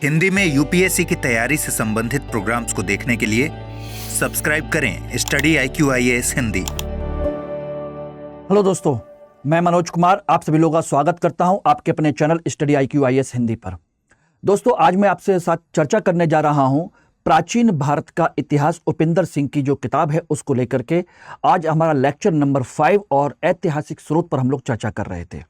हिंदी में यूपीएससी की तैयारी से संबंधित प्रोग्राम्स को देखने के लिए सब्सक्राइब करें study IQ IAS Hindi. Hello दोस्तों, मैं मनोज कुमार आप सभी लोगों का स्वागत करता हूं आपके अपने channel study IQ IAS Hindi पर। दोस्तों, आज मैं आपसे साथ चर्चा करने जा रहा हूं प्राचीन भारत का इतिहास उपिंदर सिंह की जो किताब है उसको लेकर के। आज हमारा लेक्चर नंबर 5 और ऐतिहासिक स्रोत पर हम लोग चर्चा कर रहे थे।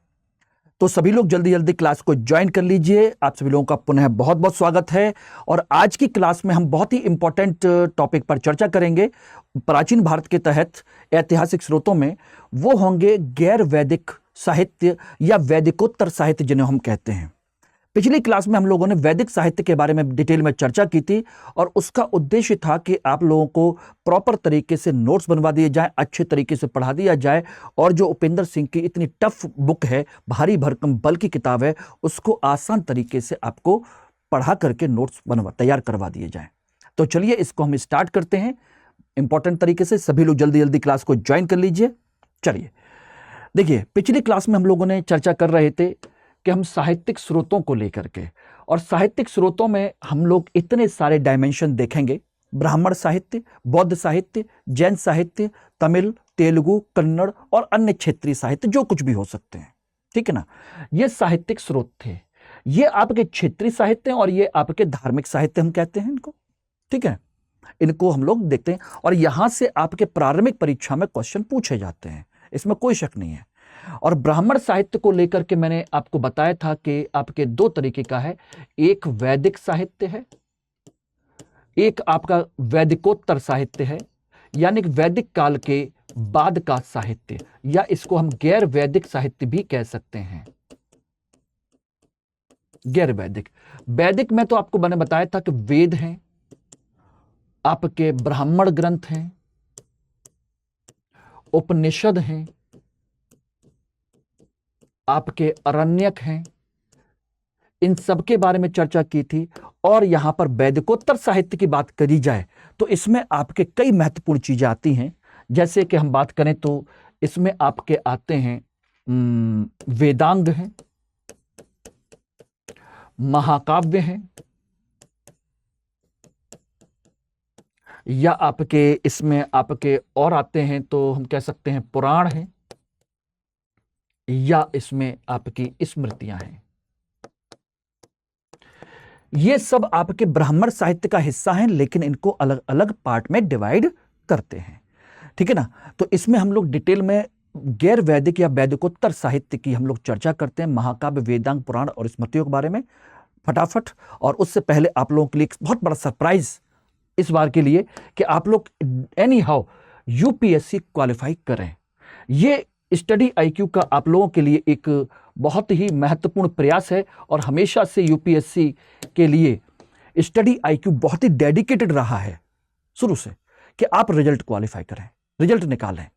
तो सभी लोग जल्दी जल्दी क्लास को ज्वाइन कर लीजिए। आप सभी लोगों का पुनः बहुत बहुत स्वागत है। और आज की क्लास में हम बहुत ही इंपॉर्टेंट टॉपिक पर चर्चा करेंगे। प्राचीन भारत के तहत ऐतिहासिक स्रोतों में वो होंगे गैर वैदिक साहित्य या वैदिकोत्तर साहित्य जिन्हें हम कहते हैं। पिछली क्लास में हम लोगों ने वैदिक साहित्य के बारे में डिटेल में चर्चा की थी और उसका उद्देश्य था कि आप लोगों को प्रॉपर तरीके से नोट्स बनवा दिए जाएं, अच्छे तरीके से पढ़ा दिया जाए और जो उपिंदर सिंह की इतनी टफ बुक है, भारी भरकम बल की किताब है, उसको आसान तरीके से आपको पढ़ा करके नोट्स तैयार करवा दिए जाएं। तो चलिए इसको हम स्टार्ट करते हैं इंपॉर्टेंट तरीके से। सभी लोग जल्दी जल्दी क्लास को ज्वाइन कर लीजिए। चलिए देखिए, पिछली क्लास में हम लोगों ने चर्चा कर रहे थे कि हम साहित्यिक स्रोतों को लेकर के, और साहित्यिक स्रोतों में हम लोग इतने सारे डायमेंशन देखेंगे। ब्राह्मण साहित्य, बौद्ध साहित्य, जैन साहित्य, तमिल, तेलुगु, कन्नड़ और अन्य क्षेत्रीय साहित्य जो कुछ भी हो सकते हैं, ठीक है ना। ये साहित्यिक स्रोत थे। ये आपके क्षेत्रीय साहित्य और ये आपके धार्मिक साहित्य हम कहते हैं इनको, ठीक है। इनको हम लोग देखते हैं और यहां से आपके प्रारंभिक परीक्षा में क्वेश्चन पूछे जाते हैं, इसमें कोई शक नहीं है। और ब्राह्मण साहित्य को लेकर के मैंने आपको बताया था कि आपके दो तरीके का है, एक वैदिक साहित्य है, एक आपका वैदिकोत्तर साहित्य है, यानी कि वैदिक काल के बाद का साहित्य, या इसको हम गैर वैदिक साहित्य भी कह सकते हैं। गैर वैदिक, वैदिक में तो आपको मैंने बताया था कि वेद हैं, आपके ब्राह्मण ग्रंथ हैं, उपनिषद हैं, आपके अरण्यक हैं, इन सब के बारे में चर्चा की थी। और यहां पर वैदिकोत्तर साहित्य की बात करी जाए तो इसमें आपके कई महत्वपूर्ण चीजें आती हैं। जैसे कि हम बात करें तो इसमें आपके आते हैं वेदांग हैं, महाकाव्य हैं, या आपके इसमें आपके और आते हैं तो हम कह सकते हैं पुराण हैं, या इसमें आपकी स्मृतियां हैं। ये सब आपके ब्राह्मण साहित्य का हिस्सा हैं, लेकिन इनको अलग अलग पार्ट में डिवाइड करते हैं, ठीक है ना। तो इसमें हम लोग डिटेल में गैर वैदिक या वैदिकोत्तर साहित्य की हम लोग चर्चा करते हैं, महाकाव्य, वेदांग, पुराण और स्मृतियों के बारे में फटाफट। और उससे पहले आप लोगों के लिए एक बहुत बड़ा सरप्राइज इस बार के लिए कि आप लोग एनी हाउ यूपीएससी क्वालिफाई करें। ये स्टडी IQ का आप लोगों के लिए एक बहुत ही महत्वपूर्ण प्रयास है और हमेशा से यूपीएससी के लिए स्टडी IQ बहुत ही डेडिकेटेड रहा है शुरू से कि आप रिजल्ट क्वालिफाई करें, रिजल्ट निकालें।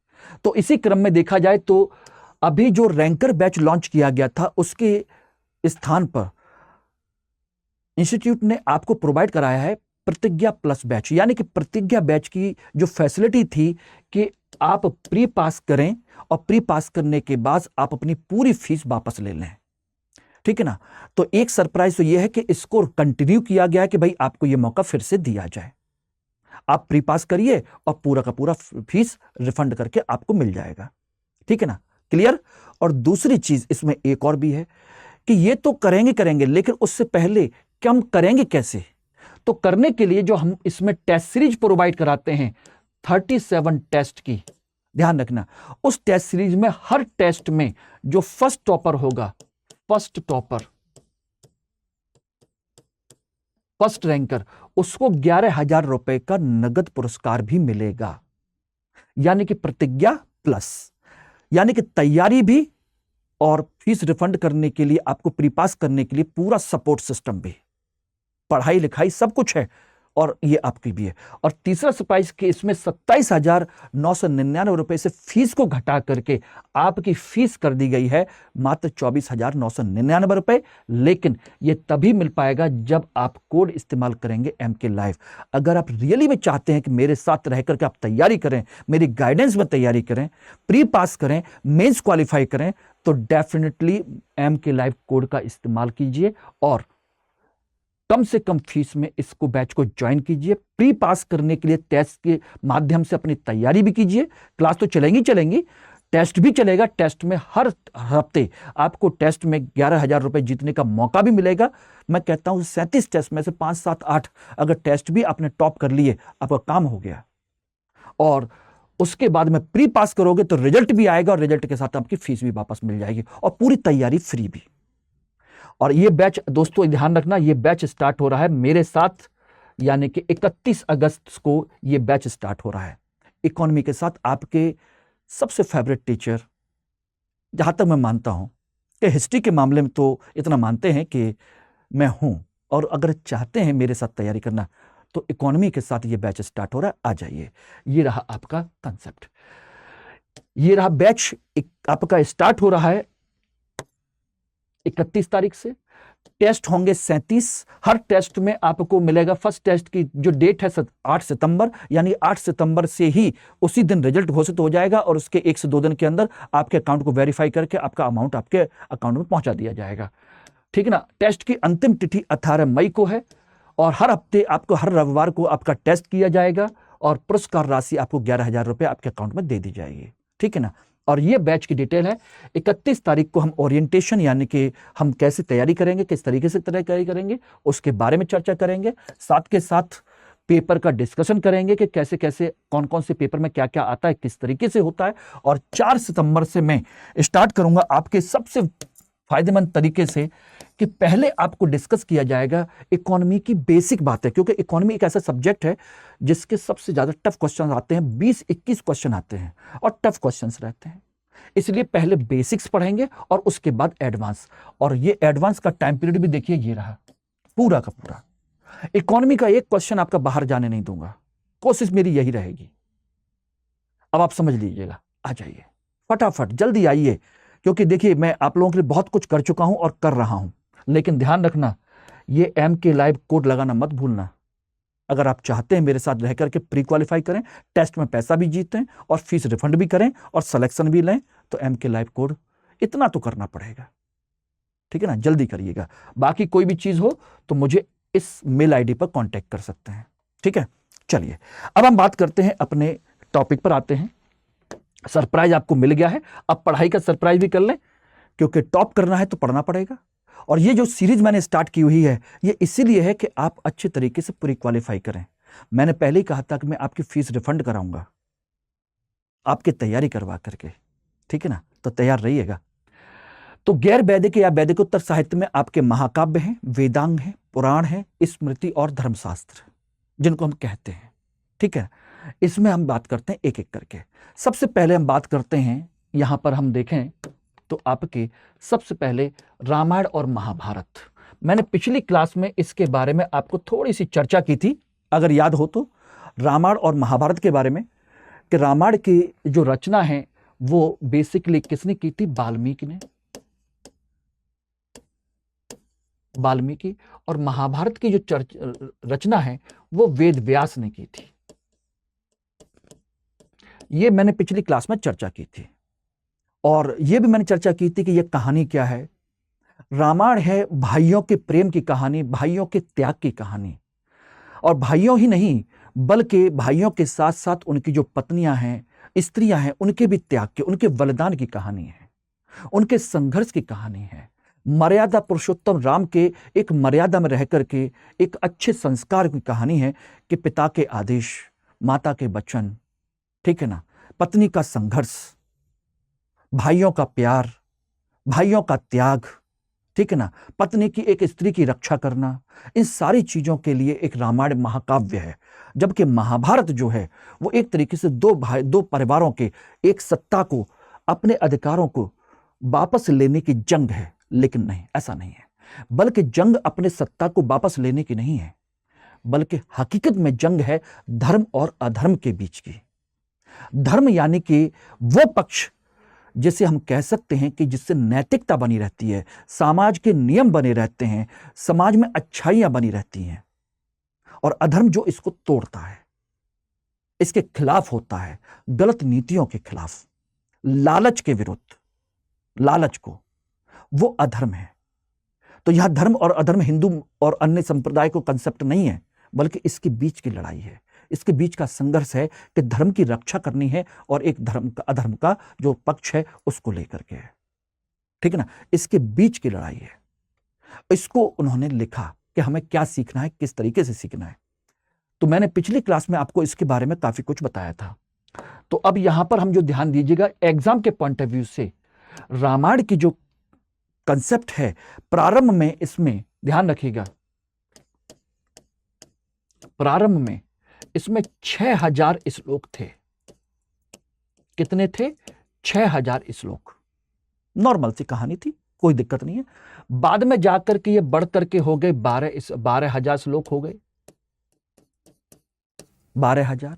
तो इसी क्रम में देखा जाए तो अभी जो रैंकर बैच लॉन्च किया गया था उसके स्थान पर इंस्टीट्यूट ने आपको प्रोवाइड कराया है प्रतिज्ञा प्लस बैच, यानी कि प्रतिज्ञा बैच की जो फैसिलिटी थी कि आप प्री पास करें और प्री पास करने के बाद आप अपनी पूरी फीस वापस ले लें, ठीक है ना। तो एक सरप्राइज तो यह है कि इसको कंटिन्यू किया गया है कि भाई आपको यह मौका फिर से दिया जाए। आप प्री पास करिए और पूरा का पूरा फीस रिफंड करके आपको मिल जाएगा, ठीक है ना। क्लियर। और दूसरी चीज इसमें एक और भी है कि ये तो करेंगे, लेकिन उससे पहले कि हम करेंगे कैसे, तो करने के लिए जो हम इसमें टेस्ट सीरीज प्रोवाइड कराते हैं 37 टेस्ट की, ध्यान रखना। उस टेस्ट सीरीज में हर टेस्ट में जो फर्स्ट टॉपर होगा, फर्स्ट टॉपर, फर्स्ट रैंकर, उसको 11,000 रुपए का नगद पुरस्कार भी मिलेगा। यानी कि प्रतिज्ञा प्लस, यानी कि तैयारी भी और फीस रिफंड करने के लिए, आपको प्री पास करने के लिए पूरा सपोर्ट सिस्टम भी, पढ़ाई लिखाई सब कुछ है और ये आपकी भी है। और तीसरा सरप्राइज कि इसमें 27,999 रुपए से फीस को घटा करके आपकी फीस कर दी गई है मात्र 24,999 रुपए। लेकिन ये तभी मिल पाएगा जब आप कोड इस्तेमाल करेंगे MK लाइव। अगर आप रियली में चाहते हैं कि मेरे साथ रह करके आप तैयारी करें, मेरी गाइडेंस में तैयारी करें, प्री पास करें, मेंस क्वालिफाई करें, तो डेफिनेटली MK लाइव कोड का इस्तेमाल कीजिए और कम से कम फीस में इसको बैच को ज्वाइन कीजिए। प्री पास करने के लिए टेस्ट के माध्यम से अपनी तैयारी भी कीजिए। क्लास तो चलेंगी, टेस्ट भी चलेगा। टेस्ट में हर हफ्ते आपको टेस्ट में 11,000 रुपए जीतने का मौका भी मिलेगा। मैं कहता हूं 37 टेस्ट में से 5, 7, 8 अगर टेस्ट भी आपने टॉप कर लिए, आपका काम हो गया। और उसके बाद में प्री पास करोगे तो रिजल्ट भी आएगा और रिजल्ट के साथ आपकी फीस भी वापस मिल जाएगी और पूरी तैयारी फ्री भी। और ये बैच दोस्तों ध्यान रखना, ये बैच स्टार्ट हो रहा है मेरे साथ, यानी कि 31 अगस्त को ये बैच स्टार्ट हो रहा है इकोनॉमी के साथ। आपके सबसे फेवरेट टीचर, जहां तक मैं मानता हूं कि हिस्ट्री के मामले में तो इतना मानते हैं कि मैं हूं, और अगर चाहते हैं मेरे साथ तैयारी करना तो इकोनॉमी के साथ ये बैच स्टार्ट हो रहा है, आ जाइए। ये रहा आपका कंसेप्ट, ये रहा बैच आपका स्टार्ट हो रहा है 31 तारीख से। टेस्ट होंगे 37। हर टेस्ट में आपको मिलेगा, फर्स्ट टेस्ट की जो डेट है 8 सितंबर, यानी 8 सितंबर से ही उसी दिन रिजल्ट घोषित हो जाएगा और उसके 1 से 2 दिन के अंदर आपके अकाउंट को वेरीफाई करके आपका अमाउंट आपके अकाउंट में पहुंचा दिया जाएगा। ठीक है ना। टेस्ट की अंतिम तिथि 18 मई को है और हर हफ्ते आपको हर रविवार को आपका टेस्ट किया जाएगा और पुरस्कार राशि आपको 11,000 रुपए आपके अकाउंट में दे दी जाएगी। ठीक है ना। और ये बैच की डिटेल है। 31 तारीख को हम ओरिएंटेशन, यानी कि हम कैसे तैयारी करेंगे, किस तरीके से तैयारी करेंगे, उसके बारे में चर्चा करेंगे। साथ के साथ पेपर का डिस्कशन करेंगे कि कैसे कैसे कौन कौन से पेपर में क्या क्या आता है, किस तरीके से होता है। और 4 सितंबर से मैं स्टार्ट करूंगा आपके सबसे फायदेमंद तरीके से कि पहले आपको डिस्कस किया जाएगा इकोनॉमी की बेसिक बातें, क्योंकि इकोनॉमी एक ऐसा सब्जेक्ट है जिसके सबसे ज्यादा टफ क्वेश्चन आते हैं। 20-21 क्वेश्चन आते हैं और टफ क्वेश्चंस रहते हैं। इसलिए पहले बेसिक्स पढ़ेंगे और उसके बाद एडवांस। और ये एडवांस का टाइम पीरियड भी देखिए, ये रहा पूरा का पूरा। इकोनॉमी का एक क्वेश्चन आपका बाहर जाने नहीं दूंगा, कोशिश मेरी यही रहेगी। अब आप समझ लीजिएगा, आ जाइए फटाफट, जल्दी आइए, क्योंकि देखिए मैं आप लोगों के लिए बहुत कुछ कर चुका हूं और कर रहा हूं। लेकिन ध्यान रखना, ये MK लाइव कोड लगाना मत भूलना। अगर आप चाहते हैं मेरे साथ रह करके प्री क्वालिफाई करें, टेस्ट में पैसा भी जीतें और फीस रिफंड भी करें और सिलेक्शन भी लें, तो MK लाइव कोड इतना तो करना पड़ेगा। ठीक है ना, जल्दी करिएगा। बाकी कोई भी चीज हो तो मुझे इस मेल ID पर कांटेक्ट कर सकते हैं। ठीक है, चलिए अब हम बात करते हैं, अपने टॉपिक पर आते हैं। सरप्राइज आपको मिल गया है, अब पढ़ाई का सरप्राइज भी कर लें, क्योंकि टॉप करना है तो पढ़ना पड़ेगा। और ये जो सीरीज मैंने स्टार्ट की हुई है, ये इसीलिए है कि आप अच्छे तरीके से प्री क्वालिफाई करें। मैंने पहले ही कहा था कि मैं आपकी फीस रिफंड कराऊंगा आपकी तैयारी करवा करके। ठीक है ना, तो तैयार रहिएगा। तो गैर वैदिक या वैदिकोत्तर साहित्य में आपके महाकाव्य हैं, वेदांग हैं, पुराण हैं, स्मृति और धर्मशास्त्र जिनको हम कहते हैं। ठीक है, इसमें हम बात करते हैं एक एक करके। सबसे पहले हम बात करते हैं, यहां पर हम देखें तो आपके सबसे पहले रामायण और महाभारत। मैंने पिछली क्लास में इसके बारे में आपको थोड़ी सी चर्चा की थी, अगर याद हो तो, रामायण और महाभारत के बारे में, कि रामायण की जो रचना है वो बेसिकली किसने की थी? वाल्मीकि ने। वाल्मीकि। और महाभारत की जो रचना है वो वेद व्यास ने की थी। ये मैंने पिछली क्लास में चर्चा की थी। और ये भी मैंने चर्चा की थी कि ये कहानी क्या है। रामायण है भाइयों के प्रेम की कहानी, भाइयों के त्याग की कहानी। और भाइयों ही नहीं, बल्कि भाइयों के साथ साथ उनकी जो पत्नियां हैं, स्त्रियां हैं, उनके भी त्याग की, उनके बलिदान की कहानी है, उनके संघर्ष की कहानी है। मर्यादा पुरुषोत्तम राम के एक मर्यादा में रह करके एक अच्छे संस्कार की कहानी है कि पिता के आदेश, माता के वचन, ठीक है ना, पत्नी का संघर्ष, भाइयों का प्यार, भाइयों का त्याग, ठीक है ना, पत्नी की एक स्त्री की रक्षा करना, इन सारी चीजों के लिए एक रामायण महाकाव्य है। जबकि महाभारत जो है वो एक तरीके से दो परिवारों के एक सत्ता को, अपने अधिकारों को वापस लेने की जंग है। लेकिन नहीं, ऐसा नहीं है। बल्कि जंग अपने सत्ता को वापस लेने की नहीं है, बल्कि हकीकत में जंग है धर्म और अधर्म के बीच की। धर्म यानी कि वो पक्ष जिसे हम कह सकते हैं कि जिससे नैतिकता बनी रहती है, समाज के नियम बने रहते हैं, समाज में अच्छाइयां बनी रहती हैं। और अधर्म जो इसको तोड़ता है, इसके खिलाफ होता है, गलत नीतियों के खिलाफ, लालच के विरुद्ध, लालच को, वो अधर्म है। तो यहां धर्म और अधर्म, हिंदू और अन्य संप्रदाय को कंसेप्ट नहीं है, बल्कि इसके बीच की लड़ाई है, इसके बीच का संघर्ष है कि धर्म की रक्षा करनी है और एक धर्म का, अधर्म का जो पक्ष है उसको लेकर के है। ठीक है ना, इसके बीच की लड़ाई है। इसको उन्होंने लिखा कि हमें क्या सीखना है, किस तरीके से सीखना है। तो मैंने पिछली क्लास में आपको इसके बारे में काफी कुछ बताया था। तो अब यहां पर हम जो ध्यान दीजिएगा, एग्जाम के पॉइंट ऑफ व्यू से रामायण की जो कंसेप्ट है, प्रारंभ में इसमें ध्यान रखिएगा, प्रारंभ में इसमें 6000 श्लोक थे। कितने थे? 6000 श्लोक। नॉर्मल सी कहानी थी, कोई दिक्कत नहीं है। बाद में जाकर के ये बढ़ करके हो गए 12,000 श्लोक हो गए, 12,000।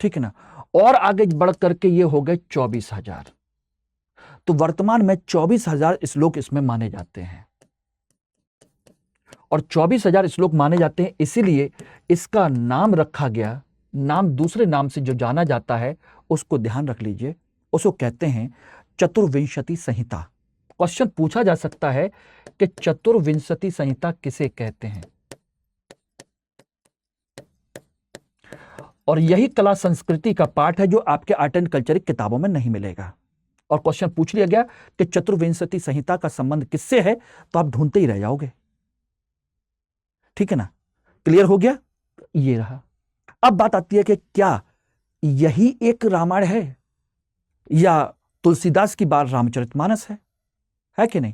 ठीक है ना, और आगे बढ़ करके ये हो गए 24,000। तो वर्तमान में 24,000 श्लोक इसमें माने जाते हैं। और 24,000 श्लोक माने जाते हैं, इसीलिए इसका नाम रखा गया, नाम दूसरे नाम से जो जाना जाता है उसको ध्यान रख लीजिए, उसको कहते हैं चतुर्विंशति संहिता। क्वेश्चन पूछा जा सकता है कि चतुर्विंशति संहिता किसे कहते हैं, और यही कला संस्कृति का पाठ है जो आपके आर्ट एंड कल्चर की किताबों में नहीं मिलेगा। और क्वेश्चन पूछ लिया गया कि चतुर्विंशति संहिता का संबंध किससे है, तो आप ढूंढते ही रह जाओगे। ठीक है ना, क्लियर हो गया? ये रहा। अब बात आती है कि क्या यही एक रामायण है या तुलसीदास की बार रामचरितमानस है कि नहीं?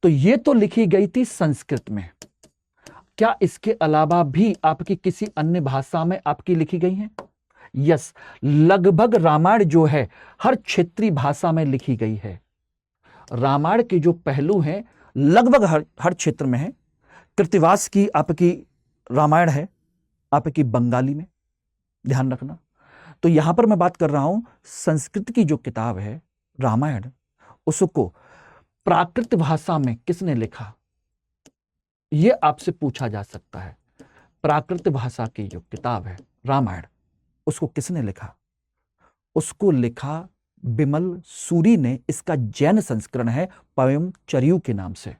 तो ये तो लिखी गई थी संस्कृत में, क्या इसके अलावा भी आपकी किसी अन्य भाषा में आपकी लिखी गई हैं? यस, लगभग रामायण जो है हर क्षेत्रीय भाषा में लिखी गई है। रामायण के जो पहलू हैं लगभग हर क्षेत्र में है। कृतिवास की आपकी रामायण है आपकी बंगाली में, ध्यान रखना। तो यहां पर मैं बात कर रहा हूं संस्कृत की जो किताब है रामायण, उसको प्राकृत भाषा में किसने लिखा, यह आपसे पूछा जा सकता है। प्राकृत भाषा की जो किताब है रामायण, उसको किसने लिखा? उसको लिखा बिमल सूरी ने। इसका जैन संस्करण है पयम चरियू के नाम से।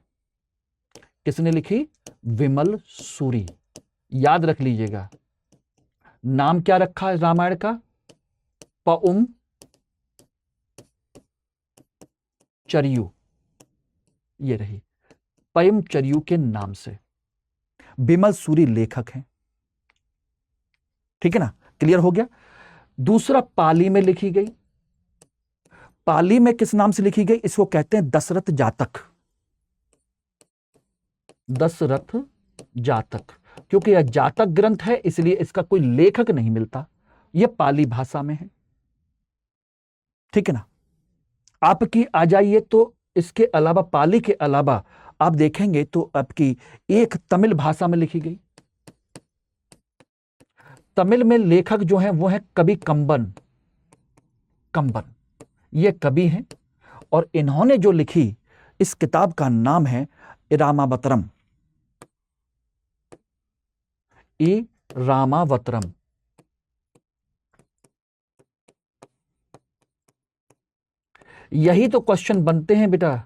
किसने लिखी? विमल सूरी। याद रख लीजिएगा, नाम क्या रखा है रामायण का? पउम चरियू, ये रही, पयम चरियू के नाम से बिमल सूरी लेखक हैं। ठीक है ना, क्लियर हो गया? दूसरा, पाली में लिखी गई। पाली में किस नाम से लिखी गई? इसको कहते हैं दशरथ जातक। दशरथ जातक, क्योंकि यह जातक ग्रंथ है इसलिए इसका कोई लेखक नहीं मिलता, यह पाली भाषा में है। ठीक है ना, आपकी आ जाइए तो इसके अलावा, पाली के अलावा आप देखेंगे तो आपकी एक तमिल भाषा में लिखी गई। तमिल में लेखक जो हैं वो है कवि कंबन। ये कवि हैं और इन्होंने जो लिखी इस किताब का नाम है इरामावतरम। इरामावतरम। यही तो क्वेश्चन बनते हैं बेटा,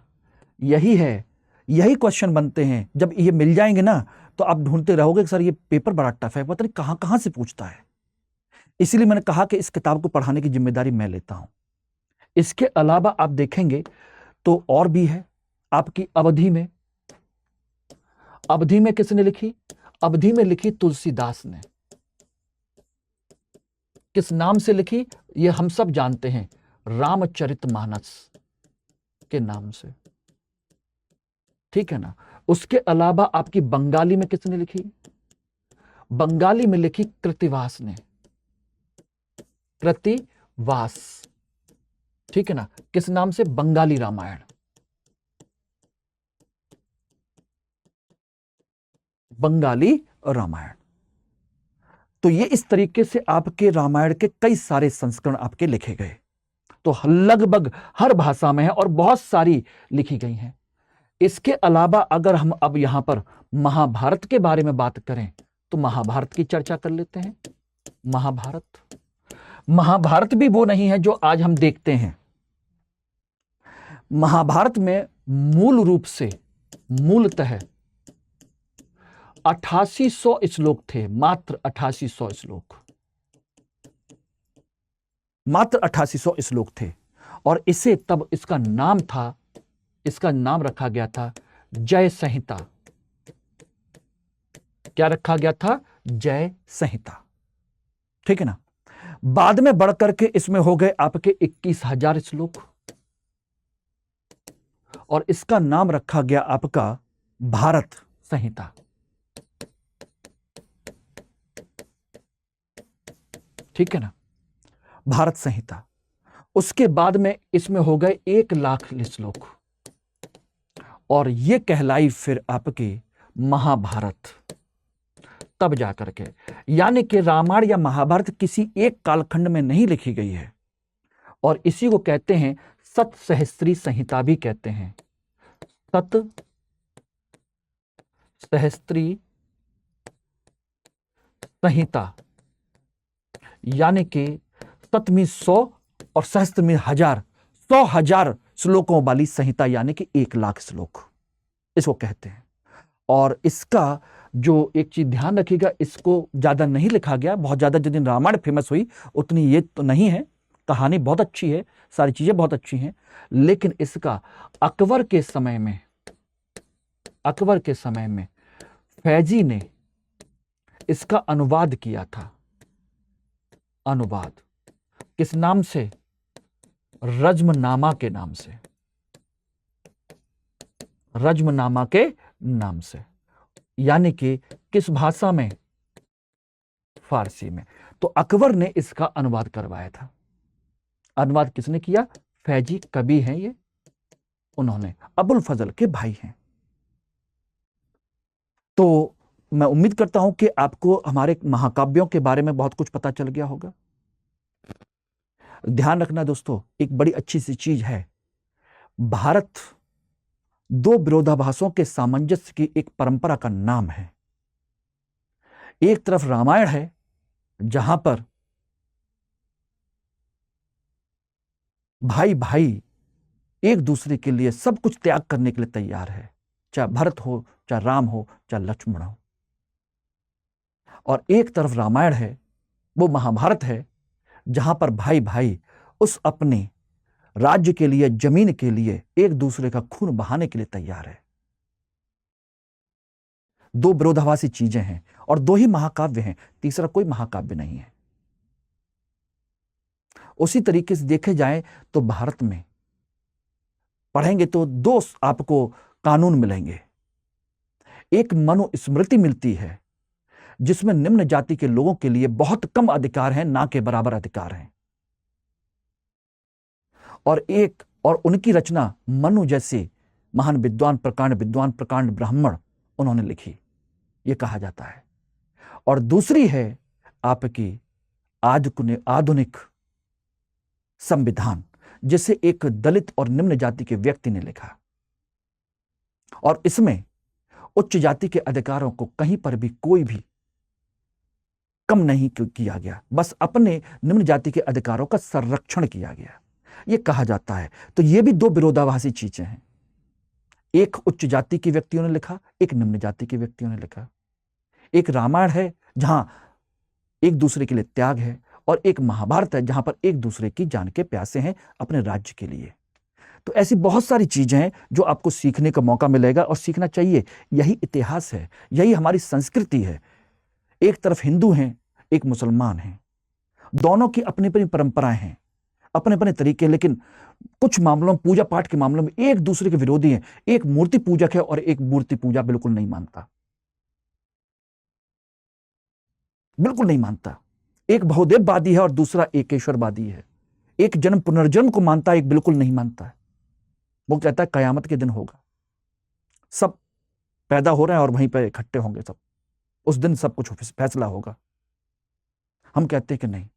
यही क्वेश्चन बनते हैं। जब ये मिल जाएंगे ना तो आप ढूंढते रहोगे कि सर ये पेपर बड़ा टफ है, पता नहीं कहां कहां से पूछता है। इसीलिए मैंने कहा कि इस किताब को पढ़ाने की जिम्मेदारी मैं लेता हूं। इसके अलावा आप देखेंगे तो और भी है आपकी अवधि में। अवधि में किसने लिखी? अवधि में लिखी तुलसीदास ने। किस नाम से लिखी? ये हम सब जानते हैं, रामचरितमानस के नाम से। ठीक है ना। उसके अलावा आपकी बंगाली में किसने लिखी? बंगाली में लिखी कृतिवास ने। कृतिवास, ठीक है ना, किस नाम से? बंगाली रामायण। बंगाली रामायण। तो ये इस तरीके से आपके रामायण के कई सारे संस्करण आपके लिखे गए, तो लगभग हर भाषा में है और बहुत सारी लिखी गई हैं। इसके अलावा अगर हम अब यहां पर महाभारत के बारे में बात करें तो महाभारत की चर्चा कर लेते हैं। महाभारत भी वो नहीं है जो आज हम देखते हैं। महाभारत में मूल रूप से मूलतः 8800 श्लोक थे, मात्र 8800 श्लोक, मात्र 8800 श्लोक थे। और इसे तब इसका नाम रखा गया था जय संहिता। क्या रखा गया था? जय संहिता। ठीक है ना। बाद में बढ़कर के इसमें हो गए आपके 21,000 श्लोक और इसका नाम रखा गया आपका भारत संहिता। ठीक है ना, भारत संहिता। उसके बाद में इसमें हो गए 1,00,000 श्लोक और ये कहलाई फिर आपकी महाभारत। तब जाकर के, यानी कि रामायण या महाभारत किसी एक कालखंड में नहीं लिखी गई है और इसी को कहते हैं सतसहस्त्री संहिता भी कहते हैं। सतसहस्त्री संहिता यानी कि सतमी 100 और सहस्त्रमी 1000, 100,000 श्लोकों वाली संहिता यानी कि 1,00,000 श्लोक इसको कहते हैं। और इसका जो एक चीज ध्यान रखिएगा, इसको ज्यादा नहीं लिखा गया, बहुत ज्यादा जितनी रामायण फेमस हुई उतनी ये तो नहीं है। कहानी बहुत अच्छी है, सारी चीजें बहुत अच्छी हैं, लेकिन इसका अकबर के समय में फैजी ने इसका अनुवाद किया था। अनुवाद किस नाम से? रज्मनामा के नाम से, रज्मनामा के नाम से। यानी कि किस भाषा में? फारसी में। तो अकबर ने इसका अनुवाद करवाया था। अनुवाद किसने किया? फैजी कवि हैं ये, उन्होंने अबुल फजल के भाई हैं। तो मैं उम्मीद करता हूं कि आपको हमारे महाकाव्यों के बारे में बहुत कुछ पता चल गया होगा। ध्यान रखना दोस्तों, एक बड़ी अच्छी सी चीज है, भारत दो विरोधाभासों के सामंजस्य की एक परंपरा का नाम है। एक तरफ रामायण है जहां पर भाई भाई एक दूसरे के लिए सब कुछ त्याग करने के लिए तैयार है, चाहे भरत हो, चाहे राम हो, चाहे लक्ष्मण हो। और एक तरफ रामायण है, वो महाभारत है, जहां पर भाई भाई उस अपने राज्य के लिए, जमीन के लिए एक दूसरे का खून बहाने के लिए तैयार है। दो विरोधाभासी चीजें हैं और दो ही महाकाव्य हैं, तीसरा कोई महाकाव्य नहीं है। उसी तरीके से देखे जाए तो भारत में पढ़ेंगे तो दो आपको कानून मिलेंगे। एक मनुस्मृति मिलती है जिसमें निम्न जाति के लोगों के लिए बहुत कम अधिकार हैं, ना के बराबर अधिकार हैं। और उनकी रचना मनु जैसे महान विद्वान, प्रकांड ब्राह्मण उन्होंने लिखी, यह कहा जाता है। और दूसरी है आपकी आधुनिक संविधान, जिसे एक दलित और निम्न जाति के व्यक्ति ने लिखा। और इसमें उच्च जाति के अधिकारों को कहीं पर भी कोई भी कम नहीं किया गया, बस अपने निम्न जाति के अधिकारों का संरक्षण किया गया, ये कहा जाता है। तो ये भी दो विरोधाभासी चीजें हैं। एक उच्च जाति के व्यक्तियों ने लिखा, एक निम्न जाति के व्यक्तियों ने लिखा। एक रामायण है जहां एक दूसरे के लिए त्याग है, और एक महाभारत है जहां पर एक दूसरे की जान के प्यासे हैं अपने राज्य के लिए। तो ऐसी बहुत सारी चीजें हैं जो आपको सीखने का मौका मिलेगा और सीखना चाहिए। यही इतिहास है, यही हमारी संस्कृति है। एक तरफ हिंदू हैं, एक मुसलमान हैं, दोनों की अपनी अपनी परंपराएं हैं, अपने अपने तरीके, लेकिन कुछ मामलों में, पूजा पाठ के मामलों में एक दूसरे के विरोधी हैं। एक मूर्ति पूजक है और एक मूर्ति पूजा बिल्कुल नहीं मानता, बिल्कुल नहीं मानता। एक बहुदेववादी है और दूसरा एकेश्वरवादी है। एक जन्म पुनर्जन्म को मानता है, एक बिल्कुल नहीं मानता है। वो कहता है कयामत के दिन होगा, सब पैदा हो रहे हैं और वहीं पर इकट्ठे होंगे सब, उस दिन सब कुछ फैसला होगा। हम कहते हैं कि नहीं,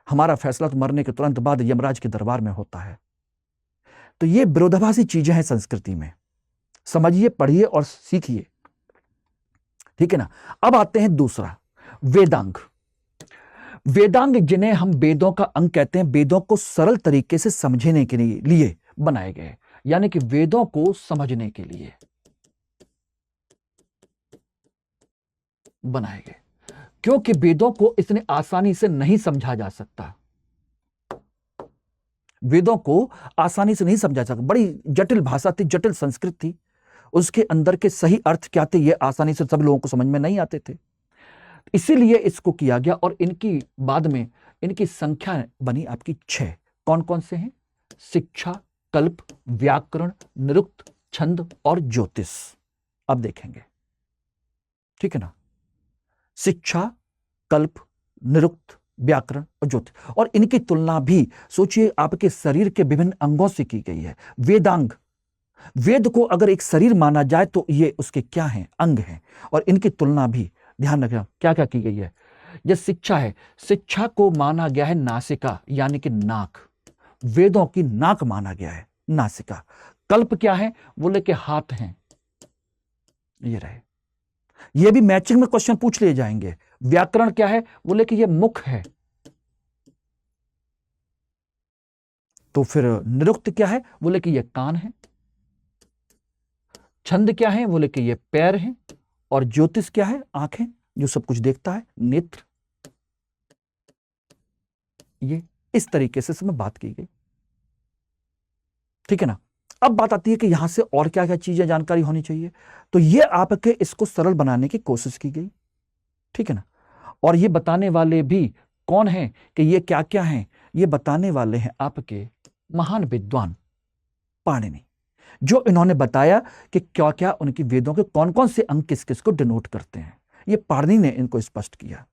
हमारा फैसला तो मरने के तुरंत बाद यमराज के दरबार में होता है। तो ये विरोधाभासी चीजें हैं संस्कृति में, समझिए, पढ़िए और सीखिए, ठीक है ना। अब आते हैं दूसरा, वेदांग। वेदांग जिन्हें हम वेदों का अंग कहते हैं, वेदों को सरल तरीके से समझने के लिए बनाए गए, यानी कि वेदों को समझने के लिए बनाए गए, क्योंकि वेदों को इतने आसानी से नहीं समझा जा सकता। वेदों को आसानी से नहीं समझा जा सकता, बड़ी जटिल भाषा थी, जटिल संस्कृत थी, उसके अंदर के सही अर्थ क्या थे ये आसानी से सब लोगों को समझ में नहीं आते थे। इसीलिए इसको किया गया और इनकी बाद में इनकी संख्या बनी आपकी 6। कौन कौन से हैं? शिक्षा, कल्प, व्याकरण, निरुक्त, छंद और ज्योतिष। अब देखेंगे, ठीक है ना। शिक्षा, कल्प, निरुक्त, व्याकरण और ज्योतिष। और इनकी तुलना भी सोचिए आपके शरीर के विभिन्न अंगों से की गई है। वेदांग, वेद को अगर एक शरीर माना जाए तो ये उसके क्या हैं? अंग हैं। और इनकी तुलना भी ध्यान रखना क्या क्या की गई है। जैसे शिक्षा है, शिक्षा को माना गया है नासिका यानी कि नाक, वेदों की नाक माना गया है नासिका। कल्प क्या है? बोले कि हाथ हैं, ये रहे। ये भी मैचिंग में क्वेश्चन पूछ लिए जाएंगे। व्याकरण क्या है? बोले कि ये मुख है। तो फिर निरुक्त क्या है? बोले कि ये कान है। छंद क्या है? बोले कि ये पैर हैं। और ज्योतिष क्या है? आंखें, जो सब कुछ देखता है, नेत्र। ये इस तरीके से इसमें बात की गई, ठीक है ना। अब बात आती है कि यहां से और क्या क्या चीजें जानकारी होनी चाहिए। तो ये आपके इसको सरल बनाने की कोशिश की गई, ठीक है ना। और ये बताने वाले भी कौन हैं कि ये क्या क्या हैं? ये बताने वाले हैं आपके महान विद्वान पाणिनि, जो इन्होंने बताया कि क्या क्या उनकी वेदों के कौन कौन से अंग किस किस को डिनोट करते हैं। ये पाणिनि ने इनको स्पष्ट किया।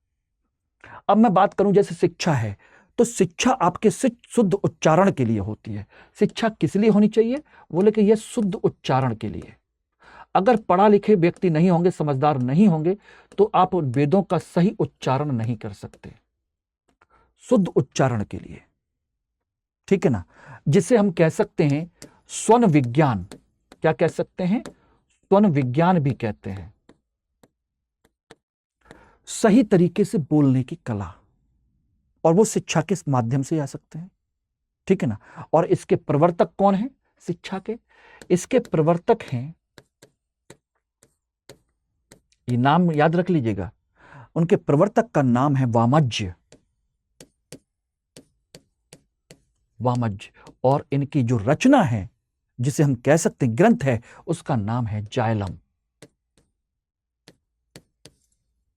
अब मैं बात करूं जैसे शिक्षा है, तो शिक्षा आपके शुद्ध उच्चारण के लिए होती है। शिक्षा किस लिए होनी चाहिए? बोले कि यह शुद्ध उच्चारण के लिए। अगर पढ़ा लिखे व्यक्ति नहीं होंगे, समझदार नहीं होंगे, तो आप वेदों का सही उच्चारण नहीं कर सकते। शुद्ध उच्चारण के लिए, ठीक है ना। जिसे हम कह सकते हैं स्वन विज्ञान। क्या कह सकते हैं? स्वन विज्ञान भी कहते हैं। सही तरीके से बोलने की कला, और वो शिक्षा के माध्यम से आ सकते हैं, ठीक है ना। और इसके प्रवर्तक कौन हैं? शिक्षा के इसके प्रवर्तक हैं, ये नाम याद रख लीजिएगा, उनके प्रवर्तक का नाम है वामज्य। वामज्य। और इनकी जो रचना है, जिसे हम कह सकते हैं ग्रंथ है, उसका नाम है जायलम।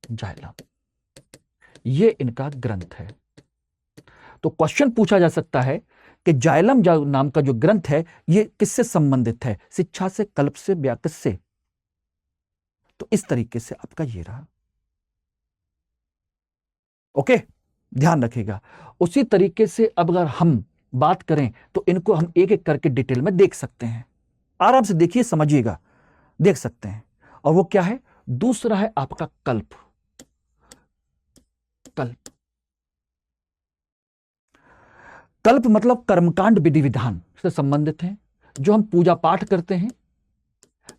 जायलम, ये इनका ग्रंथ है। तो क्वेश्चन पूछा जा सकता है कि जायलम नाम का जो ग्रंथ है, ये किससे संबंधित है? शिक्षा से, कल्प से, व्याकरण से। तो इस तरीके से आपका ये रहा, ओके, ध्यान रखिएगा। उसी तरीके से अब अगर हम बात करें तो इनको हम एक एक करके डिटेल में देख सकते हैं। आराम से देखिए, समझिएगा, देख सकते हैं। और वो क्या है? दूसरा है आपका कल्प। कल्प, कल्प मतलब कर्मकांड विधि विधान से संबंधित है। जो हम पूजा पाठ करते हैं,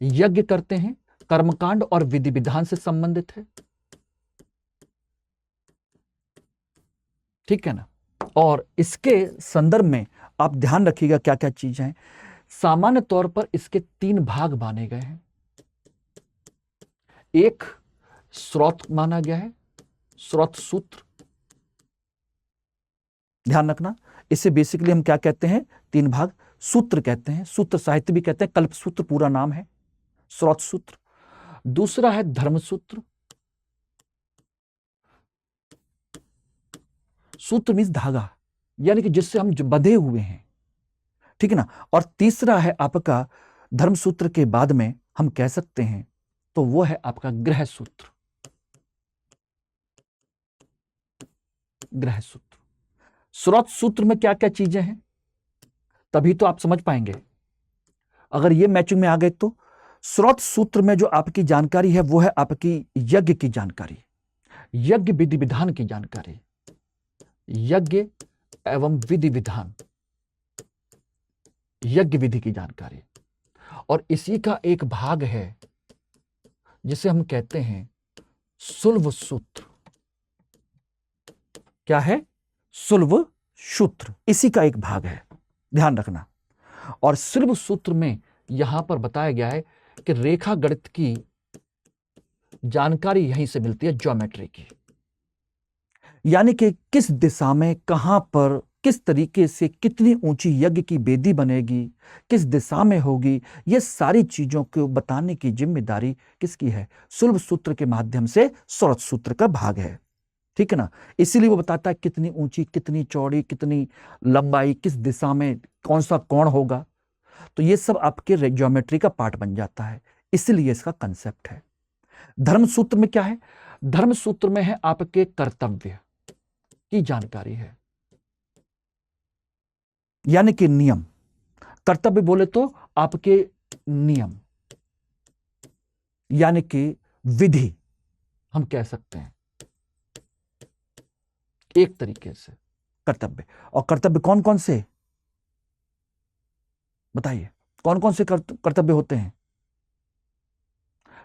यज्ञ करते हैं, कर्मकांड और विधि विधान से संबंधित है, ठीक है ना। और इसके संदर्भ में आप ध्यान रखिएगा क्या क्या चीजें हैं। सामान्य तौर पर इसके 3 भाग माने गए हैं। एक स्रोत माना गया है, स्रोत सूत्र। ध्यान रखना, इसे बेसिकली हम क्या कहते हैं? 3 भाग सूत्र कहते हैं। सूत्र साहित्य भी कहते हैं, कल्प सूत्र पूरा नाम है, स्रोत सूत्र। दूसरा है धर्म सूत्र। सूत्र मीन्स धागा, यानी कि जिससे हम बंधे हुए हैं, ठीक है ना। और तीसरा है आपका धर्म सूत्र के बाद में हम कह सकते हैं तो वो है आपका गृह सूत्र। गृह सूत्र, स्रोत सूत्र में क्या क्या चीजें हैं, तभी तो आप समझ पाएंगे। अगर ये मैचिंग में आ गए तो स्रोत सूत्र में जो आपकी जानकारी है वो है आपकी यज्ञ की जानकारी, यज्ञ विधि विधान की जानकारी, यज्ञ एवं विधि विधान, यज्ञ विधि की जानकारी। और इसी का एक भाग है जिसे हम कहते हैं सुल्व सूत्र। क्या है? सुल्व सूत्र, इसी का एक भाग है, ध्यान रखना। और सुल्व सूत्र में यहां पर बताया गया है कि रेखा गणित की जानकारी यहीं से मिलती है, ज्योमेट्री की। यानी कि किस दिशा में, कहां पर, किस तरीके से, कितनी ऊंची यज्ञ की वेदी बनेगी, किस दिशा में होगी, ये सारी चीजों को बताने की जिम्मेदारी किसकी है? सुलभ सूत्र के माध्यम से सौरथ सूत्र का भाग है, ठीक है ना। इसीलिए वो बताता है कितनी ऊंची, कितनी चौड़ी, कितनी लंबाई, किस दिशा में कौन सा कोण होगा। तो ये सब आपके ज्योमेट्री का पार्ट बन जाता है, इसलिए इसका कंसेप्ट है। धर्म सूत्र में क्या है? धर्म सूत्र में है आपके कर्तव्य की जानकारी है, यानी कि नियम। कर्तव्य बोले तो आपके नियम, यानी कि विधि हम कह सकते हैं एक तरीके से कर्तव्य। और कर्तव्य कौन कौन से, बताइए कौन कौन से कर्तव्य होते हैं?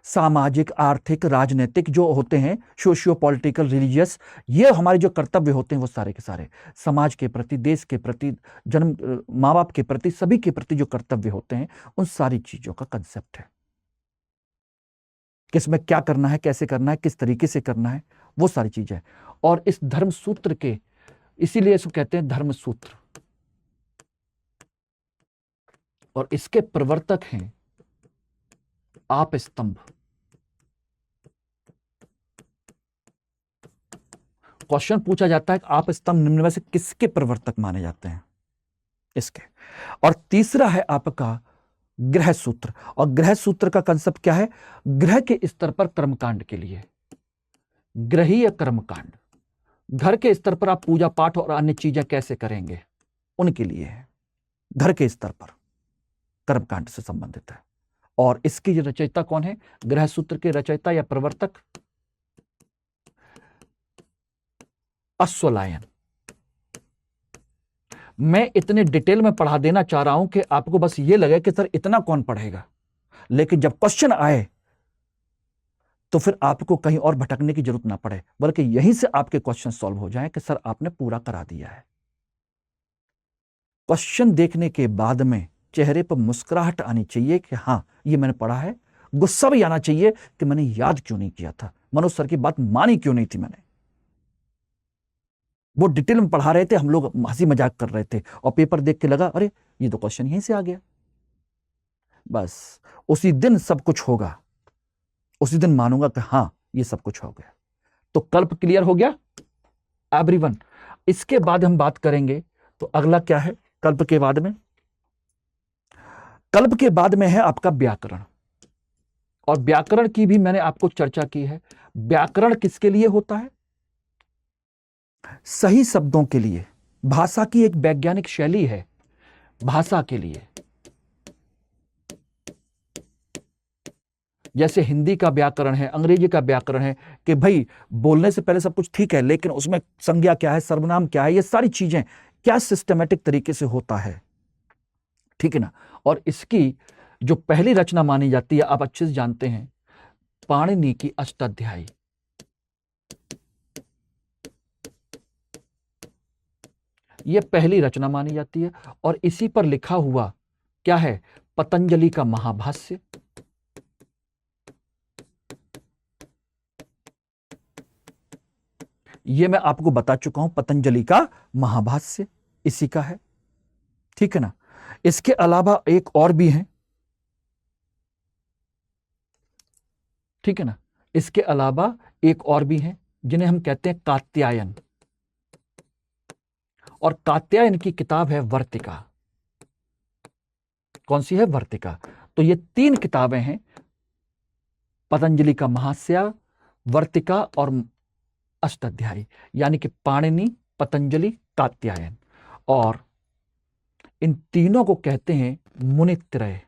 सामाजिक, आर्थिक, राजनीतिक जो होते हैं, सोशियो पॉलिटिकल, रिलीजियस, ये हमारे जो कर्तव्य होते हैं वो सारे के सारे समाज के प्रति, देश के प्रति, जन्म माँ बाप के प्रति, सभी के प्रति जो कर्तव्य होते हैं, उन सारी चीजों का कंसेप्ट है। किसमें क्या करना है, कैसे करना है, किस तरीके से करना है, वो सारी चीजें। और इस धर्म सूत्र के, इसीलिए इसको कहते हैं धर्म सूत्र, और इसके प्रवर्तक हैं आप स्तंभ। क्वेश्चन पूछा जाता है कि आप स्तंभ निम्न में से किसके प्रवर्तक माने जाते हैं? इसके। और तीसरा है आपका ग्रह सूत्र। और ग्रह सूत्र का कंसेप्ट क्या है? ग्रह के स्तर पर कर्मकांड के लिए, ग्रहीय कर्मकांड, घर के स्तर पर आप पूजा पाठ और अन्य चीजें कैसे करेंगे, उनके लिए है। घर के स्तर पर कर्मकांड से संबंधित है। और इसकी रचयिता कौन है? ग्रह सूत्र के रचयिता या प्रवर्तक अश्वलायन। मैं इतने डिटेल में पढ़ा देना चाह रहा हूं कि आपको बस ये लगे कि सर इतना कौन पढ़ेगा, लेकिन जब क्वेश्चन आए तो फिर आपको कहीं और भटकने की जरूरत ना पड़े, बल्कि यहीं से आपके क्वेश्चन सॉल्व हो जाएं कि सर आपने पूरा करा दिया है। क्वेश्चन देखने के बाद में चेहरे पर मुस्कुराहट आनी चाहिए कि हां ये मैंने पढ़ा है। गुस्सा भी आना चाहिए कि मैंने याद क्यों नहीं किया था, मनोज सर की बात मानी क्यों नहीं थी मैंने। वो डिटेल में पढ़ा रहे थे, हम लोग हंसी मजाक कर रहे थे, और पेपर देख के लगा अरे ये तो क्वेश्चन यहीं से आ गया। बस उसी दिन सब कुछ होगा, उसी दिन मानूंगा कि हाँ ये सब कुछ हो गया। तो कल्प क्लियर हो गया एवरीवन। इसके बाद हम बात करेंगे, तो अगला क्या है कल्प के बाद में? कल्प के बाद में है आपका व्याकरण। और व्याकरण की भी मैंने आपको चर्चा की है। व्याकरण किसके लिए होता है? सही शब्दों के लिए। भाषा की एक वैज्ञानिक शैली है भाषा के लिए। जैसे हिंदी का व्याकरण है, अंग्रेजी का व्याकरण है, कि भाई बोलने से पहले सब कुछ ठीक है, लेकिन उसमें संज्ञा क्या है, सर्वनाम क्या है, ये सारी चीजें क्या सिस्टमेटिक तरीके से होता है, ठीक है ना। और इसकी जो पहली रचना मानी जाती है, आप अच्छे से जानते हैं, पाणिनि की अष्टाध्यायी। यह पहली रचना मानी जाती है। और इसी पर लिखा हुआ क्या है? पतंजलि का महाभाष्य। यह मैं आपको बता चुका हूं, पतंजलि का महाभाष्य इसी का है, ठीक है ना। इसके अलावा एक और भी है, ठीक है ना। इसके अलावा एक और भी हैं जिन्हें हम कहते हैं कात्यायन। और कात्यायन की किताब है वर्तिका। कौन सी है? वर्तिका। तो ये तीन किताबें हैं, पतंजलि का महास्य, वर्तिका और अष्टाध्यायी, यानी कि पाणिनि, पतंजलि, कात्यायन। और इन तीनों को कहते हैं मुनित्रय।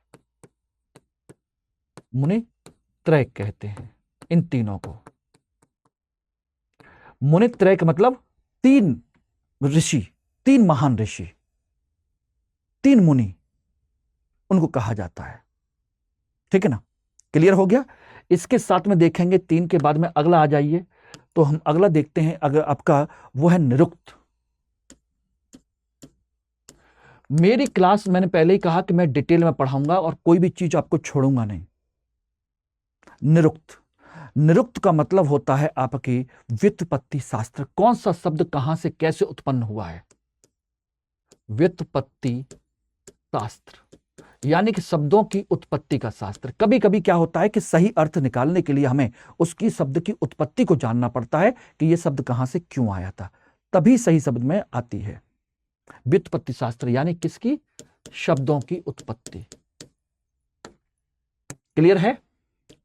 मुनित्रय कहते हैं इन तीनों को। मुनित्रय का मतलब तीन ऋषि, तीन महान ऋषि, तीन मुनि, उनको कहा जाता है, ठीक है ना। क्लियर हो गया। इसके साथ में देखेंगे, तीन के बाद में अगला आ जाइए, तो हम अगला देखते हैं अगर आपका वो है निरुक्त। मेरी क्लास मैंने पहले ही कहा कि मैं डिटेल में पढ़ाऊंगा और कोई भी चीज आपको छोड़ूंगा नहीं। निरुक्त, निरुक्त का मतलब होता है आपकी व्युत्पत्ति शास्त्र। कौन सा शब्द कहां से कैसे उत्पन्न हुआ है, व्युत्पत्ति शास्त्र, यानी कि शब्दों की उत्पत्ति का शास्त्र। कभी कभी क्या होता है कि सही अर्थ निकालने के लिए हमें उसकी शब्द की उत्पत्ति को जानना पड़ता है कि यह शब्द कहां से क्यों आया था, तभी सही शब्द में आती है। व्युत्पत्ति शास्त्र यानी किसकी, शब्दों की उत्पत्ति। क्लियर है।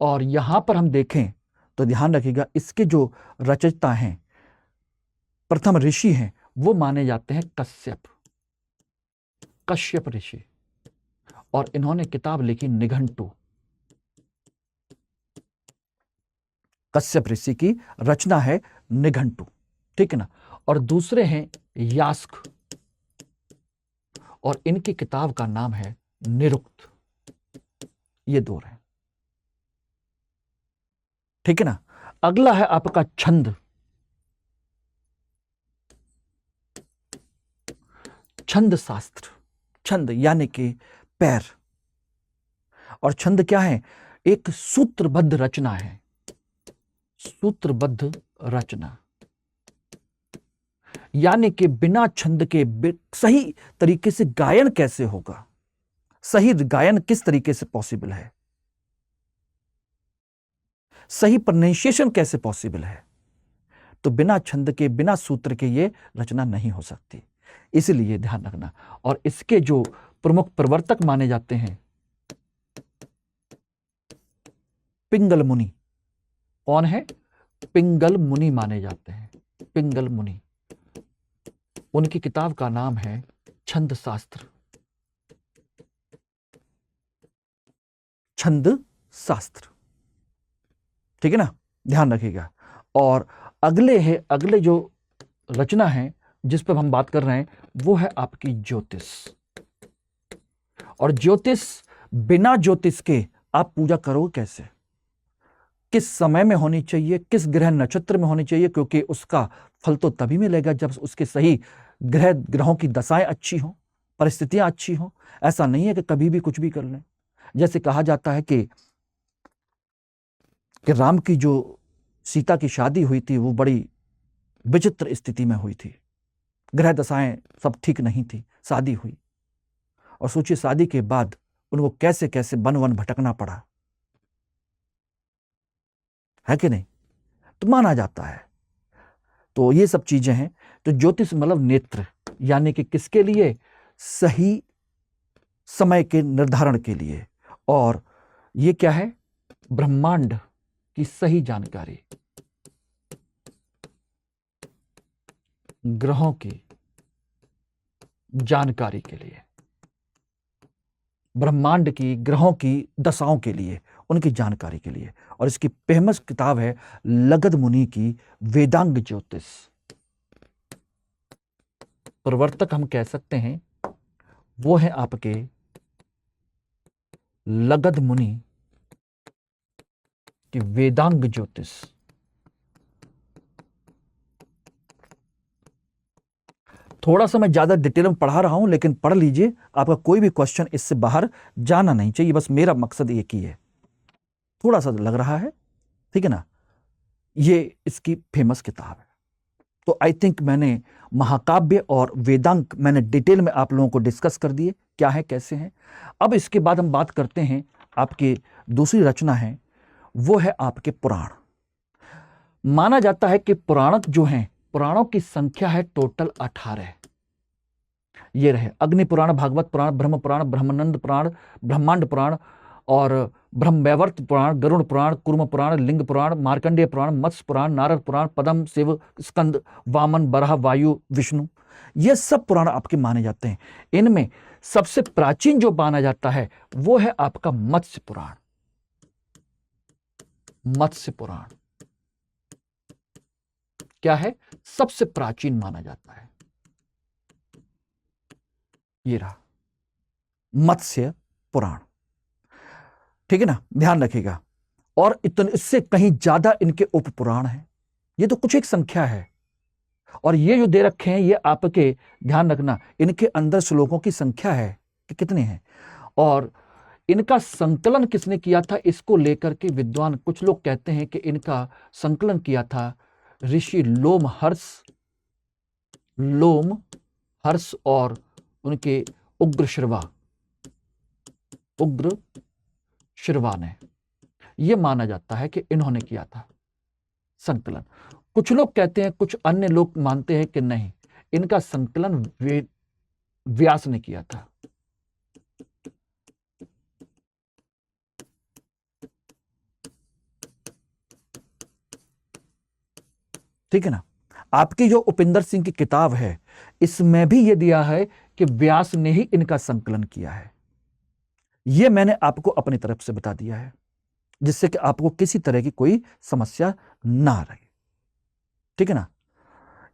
और यहां पर हम देखें तो ध्यान रखिएगा, इसके जो रचयिता हैं, प्रथम ऋषि हैं, वो माने जाते हैं कश्यप ऋषि, और इन्होंने किताब लिखी निघंटु। कश्यप ऋषि की रचना है निघंटु, ठीक है ना। और दूसरे हैं यास्क, और इनकी किताब का नाम है निरुक्त। ये दो हैं, ठीक है ना। अगला है आपका छंद। छंद शास्त्र, छंद यानी कि पैर। और छंद क्या है, एक सूत्रबद्ध रचना है, सूत्रबद्ध रचना, यानी कि बिना छंद के सही तरीके से गायन कैसे होगा, सही गायन किस तरीके से पॉसिबल है, सही प्रोनाउंसिएशन कैसे पॉसिबल है, तो बिना छंद के, बिना सूत्र के ये रचना नहीं हो सकती। इसलिए ध्यान रखना। और इसके जो प्रमुख प्रवर्तक माने जाते हैं, पिंगल मुनि। कौन है, पिंगल मुनि माने जाते हैं, पिंगल मुनि। उनकी किताब का नाम है छंद शास्त्र, छंद शास्त्र, ठीक है ना, ध्यान रखिएगा। और अगले जो रचना है जिस पर हम बात कर रहे हैं, वो है आपकी ज्योतिष। और ज्योतिष, बिना ज्योतिष के आप पूजा करोगे कैसे, किस समय में होनी चाहिए, किस ग्रह नक्षत्र में होनी चाहिए, क्योंकि उसका फल तो तभी मिलेगा जब उसके सही ग्रहों की दशाएं अच्छी हों, परिस्थितियां अच्छी हों। ऐसा नहीं है कि कभी भी कुछ भी कर लें। जैसे कहा जाता है कि राम की जो सीता की शादी हुई थी वो बड़ी विचित्र स्थिति में हुई थी, ग्रह दशाएं सब ठीक नहीं थी, शादी हुई, और सोचिए शादी के बाद उनको कैसे कैसे वन वन भटकना पड़ा, है कि नहीं, तो माना जाता है। तो ये सब चीजें हैं। तो ज्योतिष मतलब नेत्र, यानी कि किसके लिए, सही समय के निर्धारण के लिए। और ये क्या है, ब्रह्मांड की सही जानकारी, ग्रहों की जानकारी के लिए, ब्रह्मांड की, ग्रहों की दशाओं के लिए, उनकी जानकारी के लिए। और इसकी फेमस किताब है लगध मुनि की वेदांग ज्योतिष। प्रवर्तक हम कह सकते हैं वो है आपके लगध मुनि की वेदांग ज्योतिष। थोड़ा सा मैं ज्यादा डिटेल में पढ़ा रहा हूं, लेकिन पढ़ लीजिए, आपका कोई भी क्वेश्चन इससे बाहर जाना नहीं चाहिए, बस मेरा मकसद एक ही है। थोड़ा सा लग रहा है, ठीक है ना। ये इसकी फेमस किताब है। तो आई थिंक मैंने महाकाव्य और वेदांग मैंने डिटेल में आप लोगों को डिस्कस कर दिए, क्या है कैसे हैं। अब इसके बाद हम बात करते हैं, आपकी दूसरी रचना है वो है आपके पुराण। माना जाता है कि पुराण जो हैं, पुराणों की संख्या है टोटल 18। ये रहे अग्नि पुराण, भागवत पुराण, ब्रह्म पुराण, ब्रह्मानंद पुराण, ब्रह्मांड पुराण, और ब्रह्मवैवर्त पुराण, गरुड़ पुराण, कुर्म पुराण, लिंग पुराण, मार्कंडेय पुराण, मत्स्य पुराण, नारद पुराण, पद्म, शिव, स्कंद, वामन, बराह, वायु, विष्णु। ये सब पुराण आपके माने जाते हैं। इनमें सबसे प्राचीन जो माना जाता है वो है आपका मत्स्य पुराण। मत्स्य पुराण क्या है, सबसे प्राचीन माना जाता है। ये रहा मत्स्य पुराण, ठीक है ना, ध्यान रखिएगा। और इतने, इससे कहीं ज्यादा इनके उपपुराण हैं। ये तो कुछ एक संख्या है, और ये जो दे रखे हैं ये आपके ध्यान रखना, इनके अंदर श्लोकों की संख्या है कि कितने हैं। और इनका संकलन किसने किया था, इसको लेकर के विद्वान कुछ लोग कहते हैं कि इनका संकलन किया था ऋषि लोमहर्ष और उनके उग्रश्रवा ने। यह माना जाता है कि इन्होंने किया था संकलन। कुछ लोग कहते हैं, कुछ अन्य लोग मानते हैं कि नहीं, इनका संकलन व्यास ने किया था। ठीक है ना। आपकी जो उपिंदर सिंह की किताब है, इसमें भी यह दिया है कि व्यास ने ही इनका संकलन किया है। यह मैंने आपको अपनी तरफ से बता दिया है, जिससे कि आपको किसी तरह की कोई समस्या ना रहे। ठीक है ना।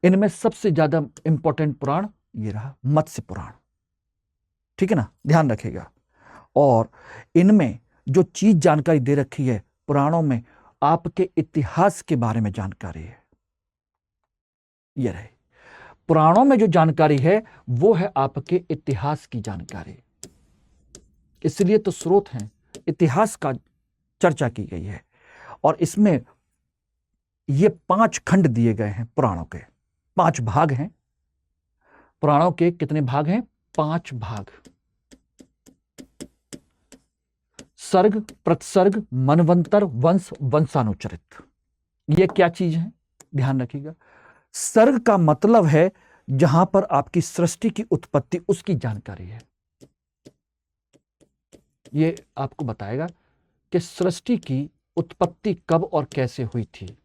इनमें सबसे ज्यादा इंपॉर्टेंट पुराण ये रहा मत्स्य पुराण। ठीक है ना, ध्यान रखिएगा। और इनमें जो चीज जानकारी दे रखी है पुराणों में, आपके इतिहास के बारे में जानकारी है। यह रहे पुराणों में जो जानकारी है वो है आपके इतिहास की जानकारी। इसलिए तो स्रोत हैं, इतिहास का चर्चा की गई है। और इसमें ये 5 खंड दिए गए हैं पुराणों के, 5 भाग हैं पुराणों के। कितने भाग हैं? 5 भाग। सर्ग, प्रतिसर्ग, मनवंतर, वंश, वंशानुचरित। ये क्या चीज है, ध्यान रखिएगा। सर्ग का मतलब है जहां पर आपकी सृष्टि की उत्पत्ति, उसकी जानकारी है। ये आपको बताएगा कि सृष्टि की उत्पत्ति कब और कैसे हुई थी,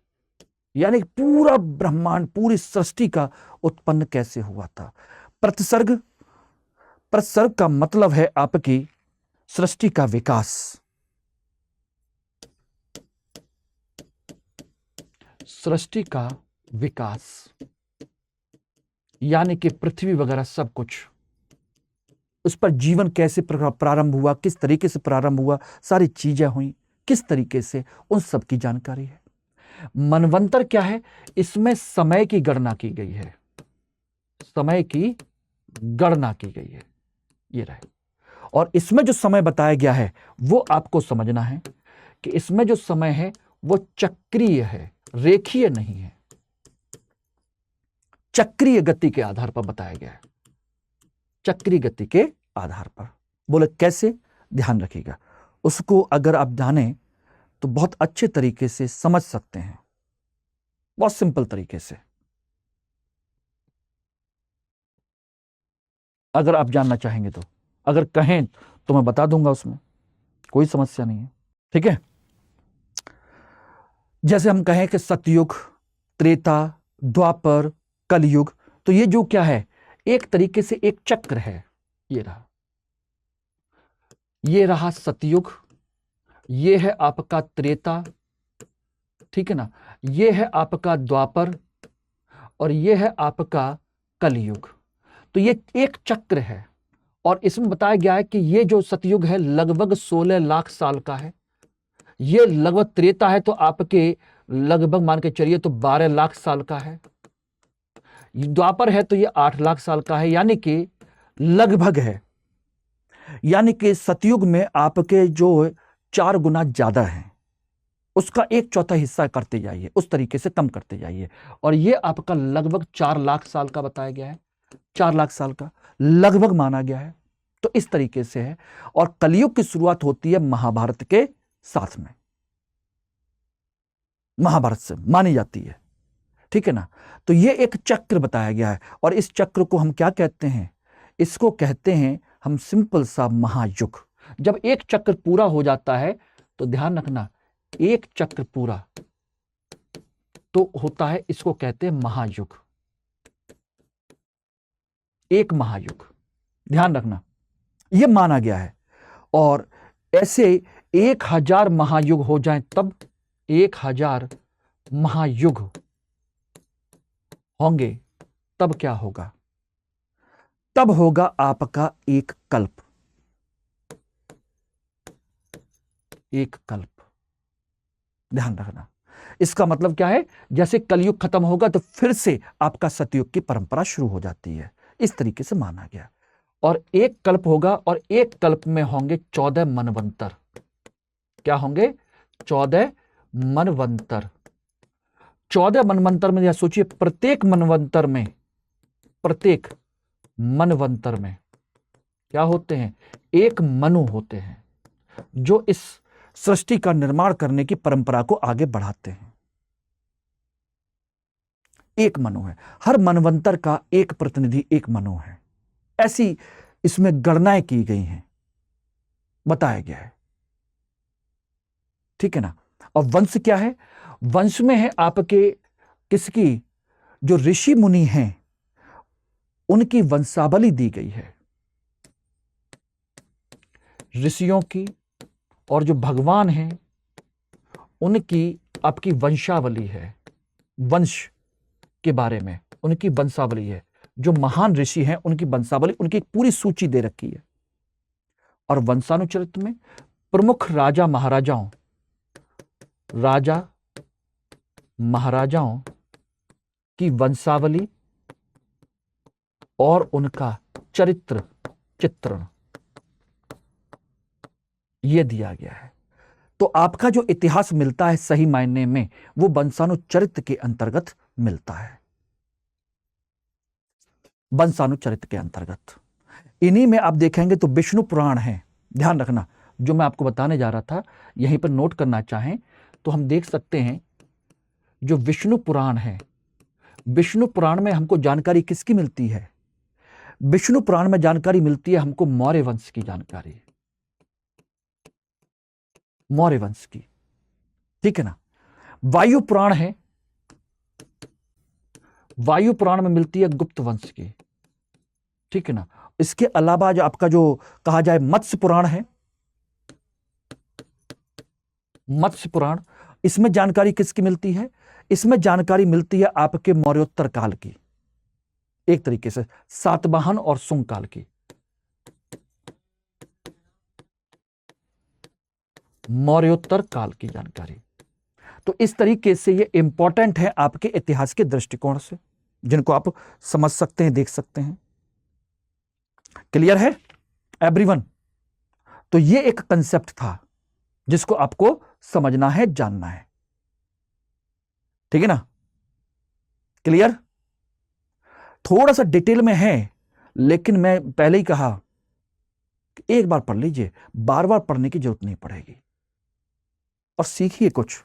यानी पूरा ब्रह्मांड, पूरी सृष्टि का उत्पन्न कैसे हुआ था। प्रतिसर्ग का मतलब है आपकी सृष्टि का विकास। सृष्टि का विकास यानी कि पृथ्वी वगैरह सब कुछ, उस पर जीवन कैसे प्रारंभ हुआ, किस तरीके से प्रारंभ हुआ, सारी चीजें हुई किस तरीके से, उन सब की जानकारी है। मनवंतर क्या है? इसमें समय की गणना की गई है, समय की गणना की गई है। ये रहे। और इसमें जो समय बताया गया है वो आपको समझना है कि इसमें जो समय है वो चक्रीय है, रेखीय नहीं है। चक्रीय गति के आधार पर बताया गया है, चक्रीय गति के आधार पर। बोले कैसे? ध्यान रखिएगा। उसको अगर आप जाने तो बहुत अच्छे तरीके से समझ सकते हैं, बहुत सिंपल तरीके से। अगर आप जानना चाहेंगे तो, अगर कहें तो मैं बता दूंगा, उसमें कोई समस्या नहीं है। ठीक है। जैसे हम कहें कि सतयुग, त्रेता, द्वापर, कलयुग, तो ये जो क्या है, एक तरीके से एक चक्र है। ये रहा सतयुग, ये है आपका त्रेता, ठीक है ना, ये है आपका द्वापर और ये है आपका कलयुग। तो ये एक चक्र है। और इसमें बताया गया है कि ये जो सतयुग है लगभग 16 लाख साल का है। ये लगभग त्रेता है तो आपके लगभग मान के चलिए तो 12 लाख साल का है। द्वापर है तो ये 8 लाख साल का है, यानी कि लगभग है। यानी कि सतयुग में आपके जो 4 गुना ज्यादा है, उसका 1/4 हिस्सा करते जाइए, उस तरीके से कम करते जाइए। और ये आपका लगभग 4 लाख साल का बताया गया है, 4 लाख साल का लगभग माना गया है। तो इस तरीके से है। और कलयुग की शुरुआत होती है महाभारत के साथ में, महाभारत से मानी जाती है। ठीक है ना। तो ये एक चक्र बताया गया है। और इस चक्र को हम क्या कहते हैं? इसको कहते हैं हम सिंपल सा महायुग। जब एक चक्र पूरा हो जाता है तो ध्यान रखना, एक चक्र पूरा तो होता है, इसको कहते हैं महायुग, एक महायुग। ध्यान रखना, यह माना गया है। और ऐसे 1000 महायुग हो जाएं, तब 1000 महायुग होंगे, तब क्या होगा? तब होगा आपका एक कल्प, एक कल्प। ध्यान रखना, इसका मतलब क्या है? जैसे कलयुग खत्म होगा तो फिर से आपका सतयुग की परंपरा शुरू हो जाती है। इस तरीके से माना गया। और एक कल्प होगा और एक कल्प में होंगे 14 मनवंतर। क्या होंगे? 14 मनवंतर। 14 मनवंतर में या सोचिए, प्रत्येक मनवंतर में क्या होते हैं? एक मनु होते हैं जो इस सृष्टि का निर्माण करने की परंपरा को आगे बढ़ाते हैं। एक मनु है, हर मनवंतर का एक प्रतिनिधि, एक मनु है। ऐसी इसमें गणनाएं की गई हैं, बताया गया है। ठीक है ना? और वंश क्या है? वंश में है आपके किसकी? जो ऋषि मुनि हैं उनकी वंशावली दी गई है, ऋषियों की, और जो भगवान हैं उनकी आपकी वंशावली है। वंश के बारे में उनकी वंशावली है। जो महान ऋषि हैं उनकी वंशावली, उनकी एक पूरी सूची दे रखी है। और वंशानुचरित में प्रमुख राजा महाराजाओं की वंशावली और उनका चित्रण यह दिया गया है। तो आपका जो इतिहास मिलता है सही मायने में वो वंशानुचरित के अंतर्गत मिलता है। वंशानुचरित के अंतर्गत इन्हीं में आप देखेंगे तो विष्णु पुराण है। ध्यान रखना, जो मैं आपको बताने जा रहा था यहीं पर नोट करना चाहें तो हम देख सकते हैं, जो विष्णु पुराण है, विष्णु पुराण में हमको जानकारी किसकी मिलती है? विष्णु पुराण में जानकारी मिलती है हमको मौर्य वंश की जानकारी, मौर्य वंश की। ठीक है ना? वायु पुराण है, वायु पुराण में मिलती है गुप्त वंश की। ठीक है ना? इसके अलावा जो आपका जो कहा जाए मत्स्य पुराण है, मत्स्य पुराण, इसमें जानकारी किसकी मिलती है? इसमें जानकारी मिलती है आपके मौर्योत्तर काल की, एक तरीके से सातवाहन और सुंग काल की। मौर्योत्तर काल की जानकारी। तो इस तरीके से ये इंपॉर्टेंट है आपके इतिहास के दृष्टिकोण से, जिनको आप समझ सकते हैं, देख सकते हैं। क्लियर है एवरीवन? तो ये एक कंसेप्ट था जिसको आपको समझना है, जानना है। ठीक है ना? क्लियर? थोड़ा सा डिटेल में है, लेकिन मैं पहले ही कहा कि एक बार पढ़ लीजिए, बार बार पढ़ने की जरूरत नहीं पड़ेगी, और सीखिए कुछ।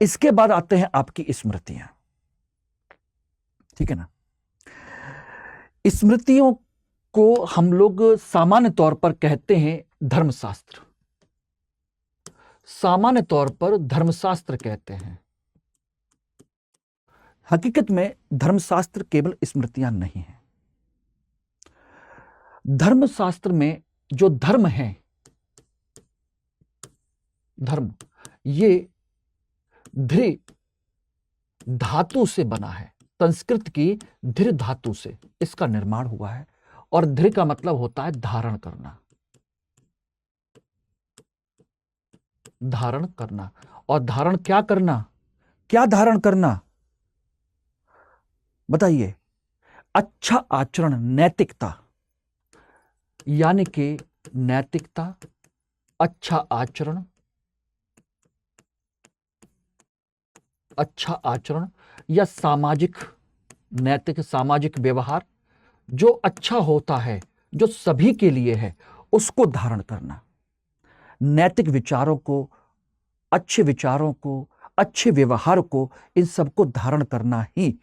इसके बाद आते हैं आपकी स्मृतियां। ठीक है ना? स्मृतियों को हम लोग सामान्य तौर पर कहते हैं धर्मशास्त्र। सामान्य तौर पर धर्मशास्त्र कहते हैं। हकीकत में धर्मशास्त्र केवल स्मृतियां नहीं है। धर्मशास्त्र में जो धर्म है, धर्म ये धृ धातु से बना है। संस्कृत की धृ धातु से इसका निर्माण हुआ है, और धृ का मतलब होता है धारण करना, धारण करना। और धारण क्या करना? क्या धारण करना बताइए? अच्छा आचरण, नैतिकता, यानी कि नैतिकता, अच्छा आचरण, अच्छा आचरण या सामाजिक, नैतिक सामाजिक व्यवहार जो अच्छा होता है, जो सभी के लिए है, उसको धारण करना। नैतिक विचारों को, अच्छे व्यवहार को, इन सबको धारण करना ही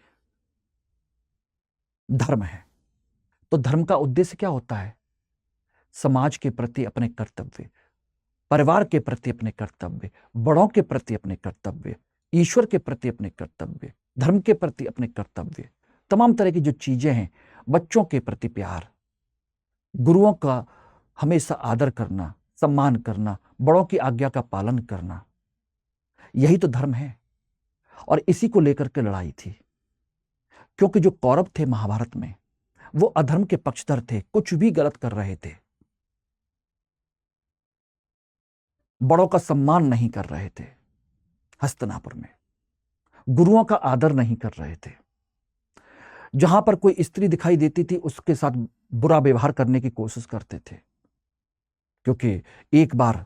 धर्म है। तो धर्म का उद्देश्य क्या होता है? समाज के प्रति अपने कर्तव्य, परिवार के प्रति अपने कर्तव्य, बड़ों के प्रति अपने कर्तव्य, ईश्वर के प्रति अपने कर्तव्य, धर्म के प्रति अपने कर्तव्य, तमाम तरह की जो चीजें हैं, बच्चों के प्रति प्यार, गुरुओं का हमेशा आदर करना, सम्मान करना, बड़ों की आज्ञा का पालन करना, यही तो धर्म है। और इसी को लेकर के लड़ाई थी, क्योंकि जो कौरव थे महाभारत में, वो अधर्म के पक्षधर थे, कुछ भी गलत कर रहे थे, बड़ों का सम्मान नहीं कर रहे थे, हस्तिनापुर में गुरुओं का आदर नहीं कर रहे थे। जहां पर कोई स्त्री दिखाई देती थी उसके साथ बुरा व्यवहार करने की कोशिश करते थे, क्योंकि एक बार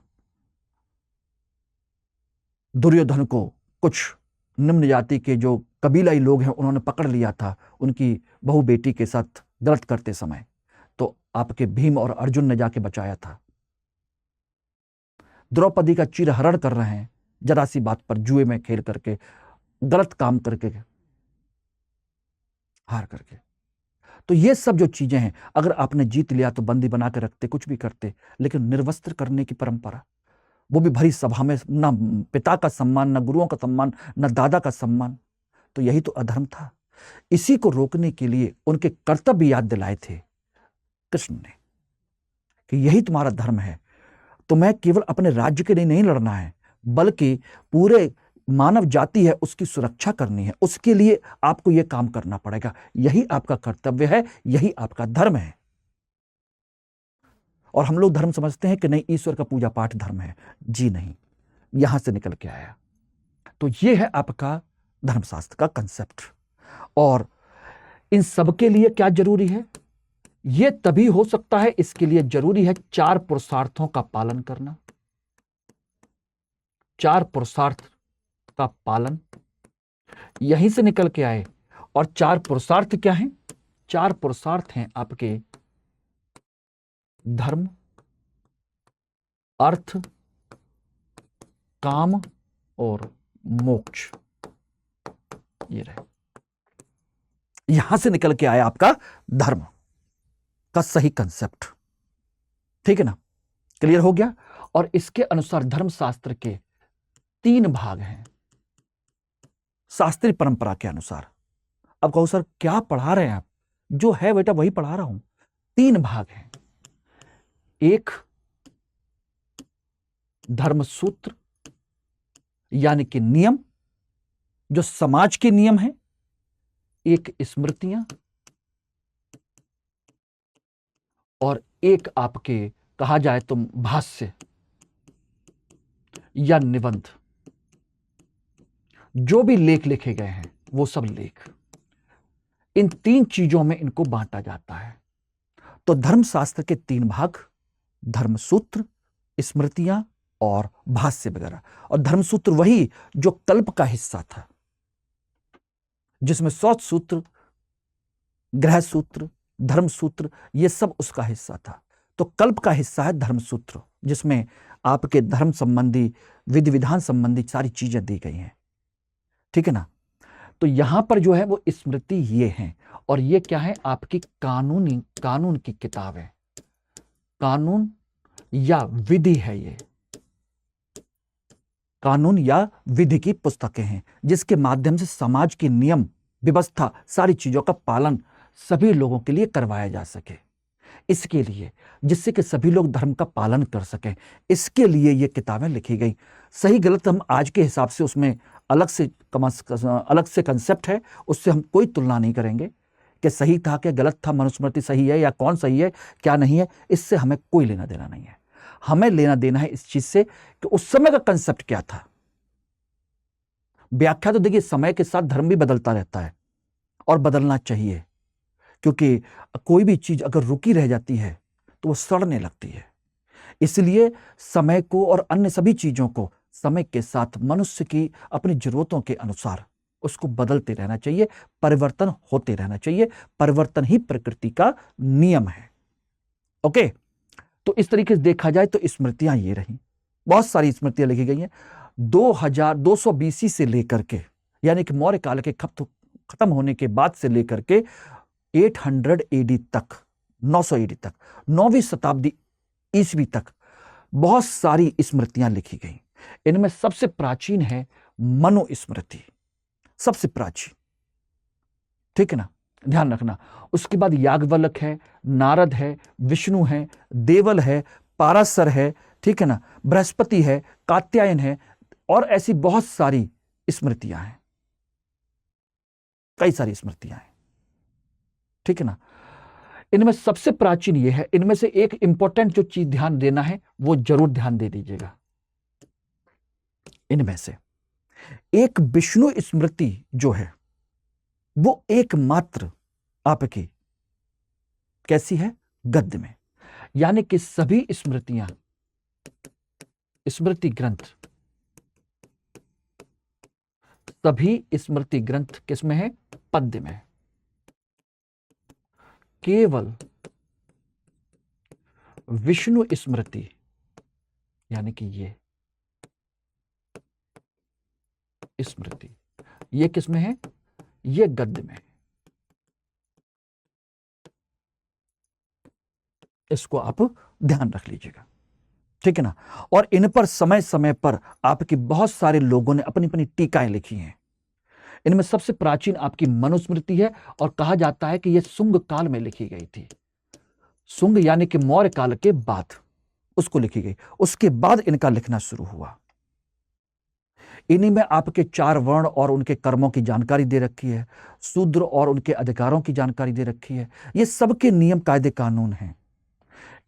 दुर्योधन को कुछ निम्न जाति के जो कबीलाई लोग हैं उन्होंने पकड़ लिया था उनकी बहू बेटी के साथ गलत करते समय, तो आपके भीम और अर्जुन ने जाके बचाया था। द्रौपदी का चिरहरण कर रहे हैं जरा सी बात पर, जुए में खेल करके, गलत काम करके, हार करके। तो ये सब जो चीजें हैं, अगर आपने जीत लिया तो बंदी बना के रखते, कुछ भी करते, लेकिन निर्वस्त्र करने की परंपरा, वो भी भरी सभा में, ना पिता का सम्मान, ना गुरुओं का सम्मान, ना दादा का सम्मान, तो यही तो अधर्म था। इसी को रोकने के लिए उनके कर्तव्य याद दिलाए थे कृष्ण ने कि यही तुम्हारा धर्म है। तुम्हें केवल अपने राज्य के लिए नहीं लड़ना है, बल्कि पूरे मानव जाति है उसकी सुरक्षा करनी है, उसके लिए आपको यह काम करना पड़ेगा। यही आपका कर्तव्य है, यही आपका धर्म है। और हम लोग धर्म समझते हैं कि नहीं, ईश्वर का पूजा पाठ धर्म है। जी नहीं, यहां से निकल के आया। तो यह है आपका धर्मशास्त्र का कंसेप्ट। और इन सब के लिए क्या जरूरी है? यह तभी हो सकता है, इसके लिए जरूरी है 4 पुरुषार्थों का पालन करना। 4 पुरुषार्थ का पालन यहीं से निकल के आए। और 4 पुरुषार्थ क्या हैं? 4 पुरुषार्थ हैं आपके धर्म, अर्थ, काम और मोक्ष। ये रहे, यहां से निकल के आया आपका धर्म का सही कंसेप्ट। ठीक है ना? क्लियर हो गया? और इसके अनुसार धर्मशास्त्र के 3 भाग हैं शास्त्रीय परंपरा के अनुसार। अब कहो सर क्या पढ़ा रहे हैं आप? जो है बेटा वही पढ़ा रहा हूं। 3 भाग हैं। एक धर्मसूत्र यानी कि नियम, जो समाज के नियम हैं। एक स्मृतियां, और एक आपके कहा जाए तो भाष्य या निबंध। जो भी लेख लिखे गए हैं वो सब लेख, इन 3 चीजों में इनको बांटा जाता है। तो धर्मशास्त्र के 3 भाग, धर्मसूत्र, स्मृतियां और भाष्य वगैरह। और धर्मसूत्र वही जो कल्प का हिस्सा था, जिसमें शौच सूत्र, गृह सूत्र, धर्मसूत्र, ये सब उसका हिस्सा था। तो कल्प का हिस्सा है धर्मसूत्र, जिसमें आपके धर्म संबंधी, विधि विधान संबंधी सारी चीजें दी गई हैं। ठीक है ना? तो यहां पर जो है वो स्मृति ये है। और ये क्या है? आपकी कानून की किताब है, कानून या विधि है। ये कानून या विधि की पुस्तकें हैं, जिसके माध्यम से समाज की नियम व्यवस्था, सारी चीजों का पालन सभी लोगों के लिए करवाया जा सके। इसके लिए, जिससे कि सभी लोग धर्म का पालन कर सकें, इसके लिए ये किताबें लिखी गई। सही गलत हम आज के हिसाब से उसमें अलग से कंसेप्ट है, उससे हम कोई तुलना नहीं करेंगे कि सही था कि गलत था, मनुस्मृति सही है या कौन सही है क्या नहीं है। इससे हमें कोई लेना देना नहीं है। हमें लेना देना है इस चीज से कि उस समय का कंसेप्ट क्या था। व्याख्या तो देखिए, समय के साथ धर्म भी बदलता रहता है और बदलना चाहिए, क्योंकि कोई भी चीज अगर रुकी रह जाती है तो वो सड़ने लगती है। इसलिए समय को और अन्य सभी चीजों को समय के साथ मनुष्य की अपनी जरूरतों के अनुसार उसको बदलते रहना चाहिए, परिवर्तन होते रहना चाहिए। परिवर्तन ही प्रकृति का नियम है। ओके, तो इस तरीके से देखा जाए तो स्मृतियां ये रही। बहुत सारी स्मृतियां लिखी गई हैं 2200 BC से लेकर के, यानी कि मौर्य काल के खत्म होने के बाद से लेकर के 800 AD तक, 900 AD तक, 9वीं शताब्दी ईस्वी तक बहुत सारी स्मृतियां लिखी गई। इनमें सबसे प्राचीन है मनुस्मृति, सबसे प्राचीन। ठीक है ना? ध्यान रखना। उसके बाद याज्ञवल्क्य है, नारद है, विष्णु है, देवल है, पाराशर है, ठीक है ना, बृहस्पति है, कात्यायन है, और ऐसी बहुत सारी स्मृतियां हैं, कई सारी स्मृतियां हैं। ठीक है ना? इनमें सबसे प्राचीन ये है। इनमें से एक इंपॉर्टेंट जो चीज ध्यान देना है वो जरूर ध्यान दे दीजिएगा। इनमें से एक विष्णु स्मृति जो है वो एकमात्र आपकी कैसी है? गद्य में। यानी कि सभी स्मृतियां, स्मृति ग्रंथ, सभी स्मृति ग्रंथ किसमें है? पद्य में। केवल विष्णु स्मृति, यानी कि ये स्मृति, ये किसमें है? ये गद्य में। इसको आप ध्यान रख लीजिएगा, ठीक है ना। और इन पर समय समय पर आपके बहुत सारे लोगों ने अपनी अपनी टीकाएं लिखी हैं। इनमें सबसे प्राचीन आपकी मनुस्मृति है और कहा जाता है कि यह शुंग काल में लिखी गई थी। शुंग यानी कि मौर्य काल के बाद उसको लिखी गई, उसके बाद इनका लिखना शुरू हुआ। इन्हीं में आपके 4 वर्ण और उनके कर्मों की जानकारी दे रखी है, शूद्र और उनके अधिकारों की जानकारी दे रखी है। ये सबके नियम कायदे कानून हैं।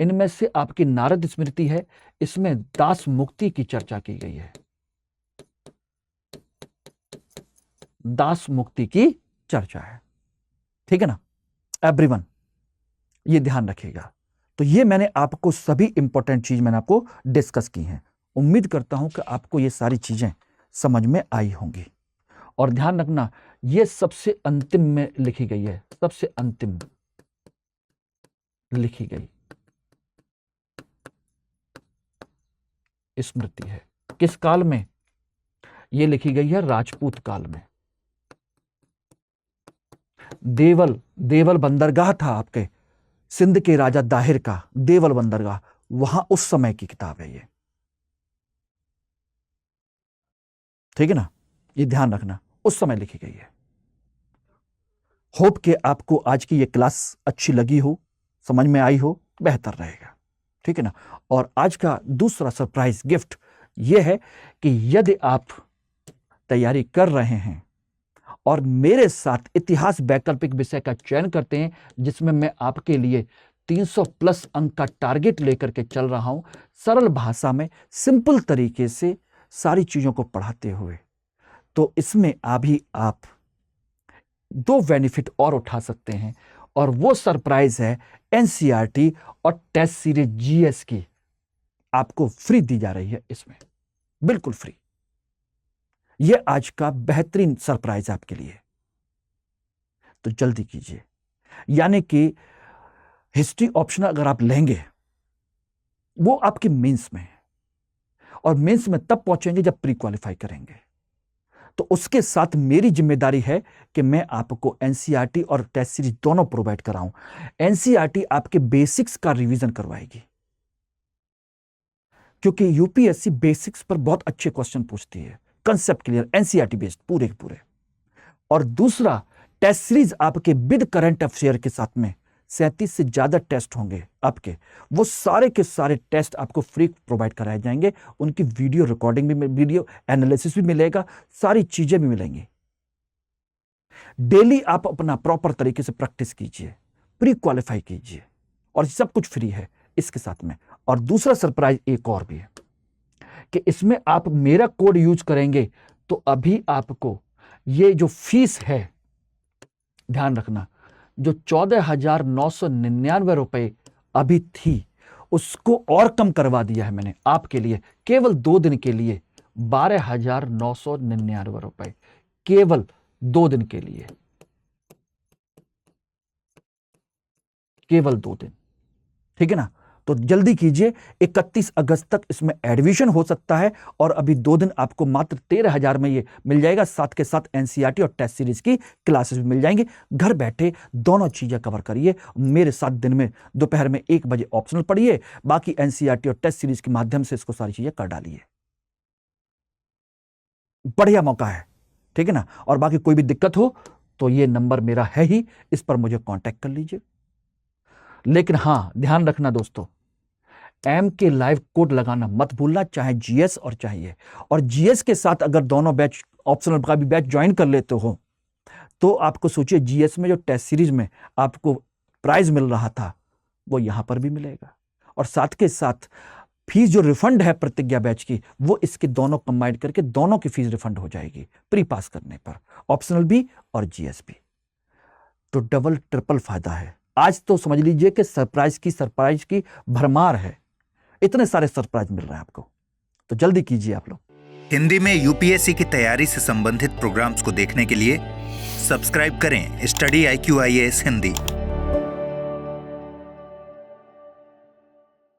इनमें से आपकी नारद स्मृति है, इसमें दास मुक्ति की चर्चा की गई है। दास मुक्ति की चर्चा है, ठीक है ना एवरीवन, ये ध्यान रखिएगा। तो ये मैंने आपको सभी इंपॉर्टेंट चीज मैंने आपको डिस्कस की हैं। उम्मीद करता हूं कि आपको ये सारी चीजें समझ में आई होंगी। और ध्यान रखना, ये सबसे अंतिम में लिखी गई है, सबसे अंतिम लिखी गई स्मृति है। किस काल में ये लिखी गई है? राजपूत काल में। देवल बंदरगाह था आपके सिंध के राजा दाहिर का, देवल बंदरगाह, वहां उस समय की किताब है ये, ठीक है ना। ये ध्यान रखना, उस समय लिखी गई है। होप कि आपको आज की ये क्लास अच्छी लगी हो, समझ में आई हो, बेहतर रहेगा, ठीक है ना। और आज का दूसरा सरप्राइज गिफ्ट ये है कि यदि आप तैयारी कर रहे हैं और मेरे साथ इतिहास वैकल्पिक विषय का चयन करते हैं, जिसमें मैं आपके लिए 300 प्लस अंक का टारगेट लेकर के चल रहा हूं, सरल भाषा में सिंपल तरीके से सारी चीजों को पढ़ाते हुए, तो इसमें अभी आप 2 बेनिफिट और उठा सकते हैं। और वो सरप्राइज है एनसीईआरटी और टेस्ट सीरीज जीएस की आपको फ्री दी जा रही है, इसमें बिल्कुल फ्री। ये आज का बेहतरीन सरप्राइज आपके लिए, तो जल्दी कीजिए। यानी कि हिस्ट्री ऑप्शन अगर आप लेंगे, वो आपके मेंस में है, और मेंस में तब पहुंचेंगे जब प्री क्वालिफाई करेंगे। तो उसके साथ मेरी जिम्मेदारी है कि मैं आपको एनसीईआरटी और टेस्ट सीरीज दोनों प्रोवाइड कराऊं। एनसीईआरटी आपके बेसिक्स का रिवीजन करवाएगी, क्योंकि यूपीएससी बेसिक्स पर बहुत अच्छे क्वेश्चन पूछती है, कंसेप्ट क्लियर, एनसीईआरटी बेस्ड पूरे के पूरे। और दूसरा, टेस्ट सीरीज आपके विद करंट अफेयर के साथ में 37 से ज्यादा टेस्ट होंगे आपके, वो सारे के सारे टेस्ट आपको फ्री प्रोवाइड कराए जाएंगे। उनकी वीडियो रिकॉर्डिंग भी, वीडियो एनालिसिस भी मिलेगा, सारी चीजें भी मिलेंगी। डेली आप अपना प्रॉपर तरीके से प्रैक्टिस कीजिए, प्री क्वालिफाई कीजिए, और सब कुछ फ्री है इसके साथ में। और दूसरा सरप्राइज एक और भी है कि इसमें आप मेरा कोड यूज करेंगे तो अभी आपको ये जो फीस है, ध्यान रखना, जो 14,999 रुपए अभी थी, उसको और कम करवा दिया है मैंने आपके लिए, केवल 2 दिन के लिए 12,999 रुपए, केवल 2 दिन के लिए, केवल 2 दिन, ठीक है ना। तो जल्दी कीजिए, 31 अगस्त तक इसमें एडमिशन हो सकता है, और अभी 2 दिन आपको मात्र 13,000 में ये मिल जाएगा। साथ के साथ एनसीईआरटी और टेस्ट सीरीज की क्लासेस भी मिल जाएंगे। घर बैठे दोनों चीजें कवर करिए मेरे साथ। दिन में दोपहर में 1 बजे ऑप्शनल पढ़िए, बाकी एनसीईआरटी और टेस्ट सीरीज के माध्यम से इसको सारी चीजें कर डालिए। बढ़िया मौका है, ठीक है ना। और बाकी कोई भी दिक्कत हो तो ये नंबर मेरा है ही, इस पर मुझे कांटेक्ट कर लीजिए। लेकिन हां, ध्यान रखना दोस्तों, एम के लाइव कोड लगाना मत भूलना, चाहे जीएस और चाहिए। और जीएस के साथ अगर दोनों बैच, ऑप्शनल का भी बैच ज्वाइन कर लेते हो, तो आपको सोचिए जीएस में जो टेस्ट सीरीज में आपको प्राइज मिल रहा था, वो यहां पर भी मिलेगा। और साथ के साथ फीस जो रिफंड है प्रतिज्ञा बैच की, वो इसके दोनों कंबाइंड करके दोनों की फीस रिफंड हो जाएगी प्री पास करने पर, ऑप्शनल भी और जीएस भी। तो डबल ट्रिपल फायदा है। आज तो समझ लीजिए कि सरप्राइज की भरमार है। इतने सारे सरप्राइज मिल रहे हैं आपको, तो जल्दी कीजिए आप लोग। हिंदी में यूपीएससी की तैयारी से संबंधित प्रोग्राम्स को देखने के लिए सब्सक्राइब करें स्टडी IQ IAS हिंदी।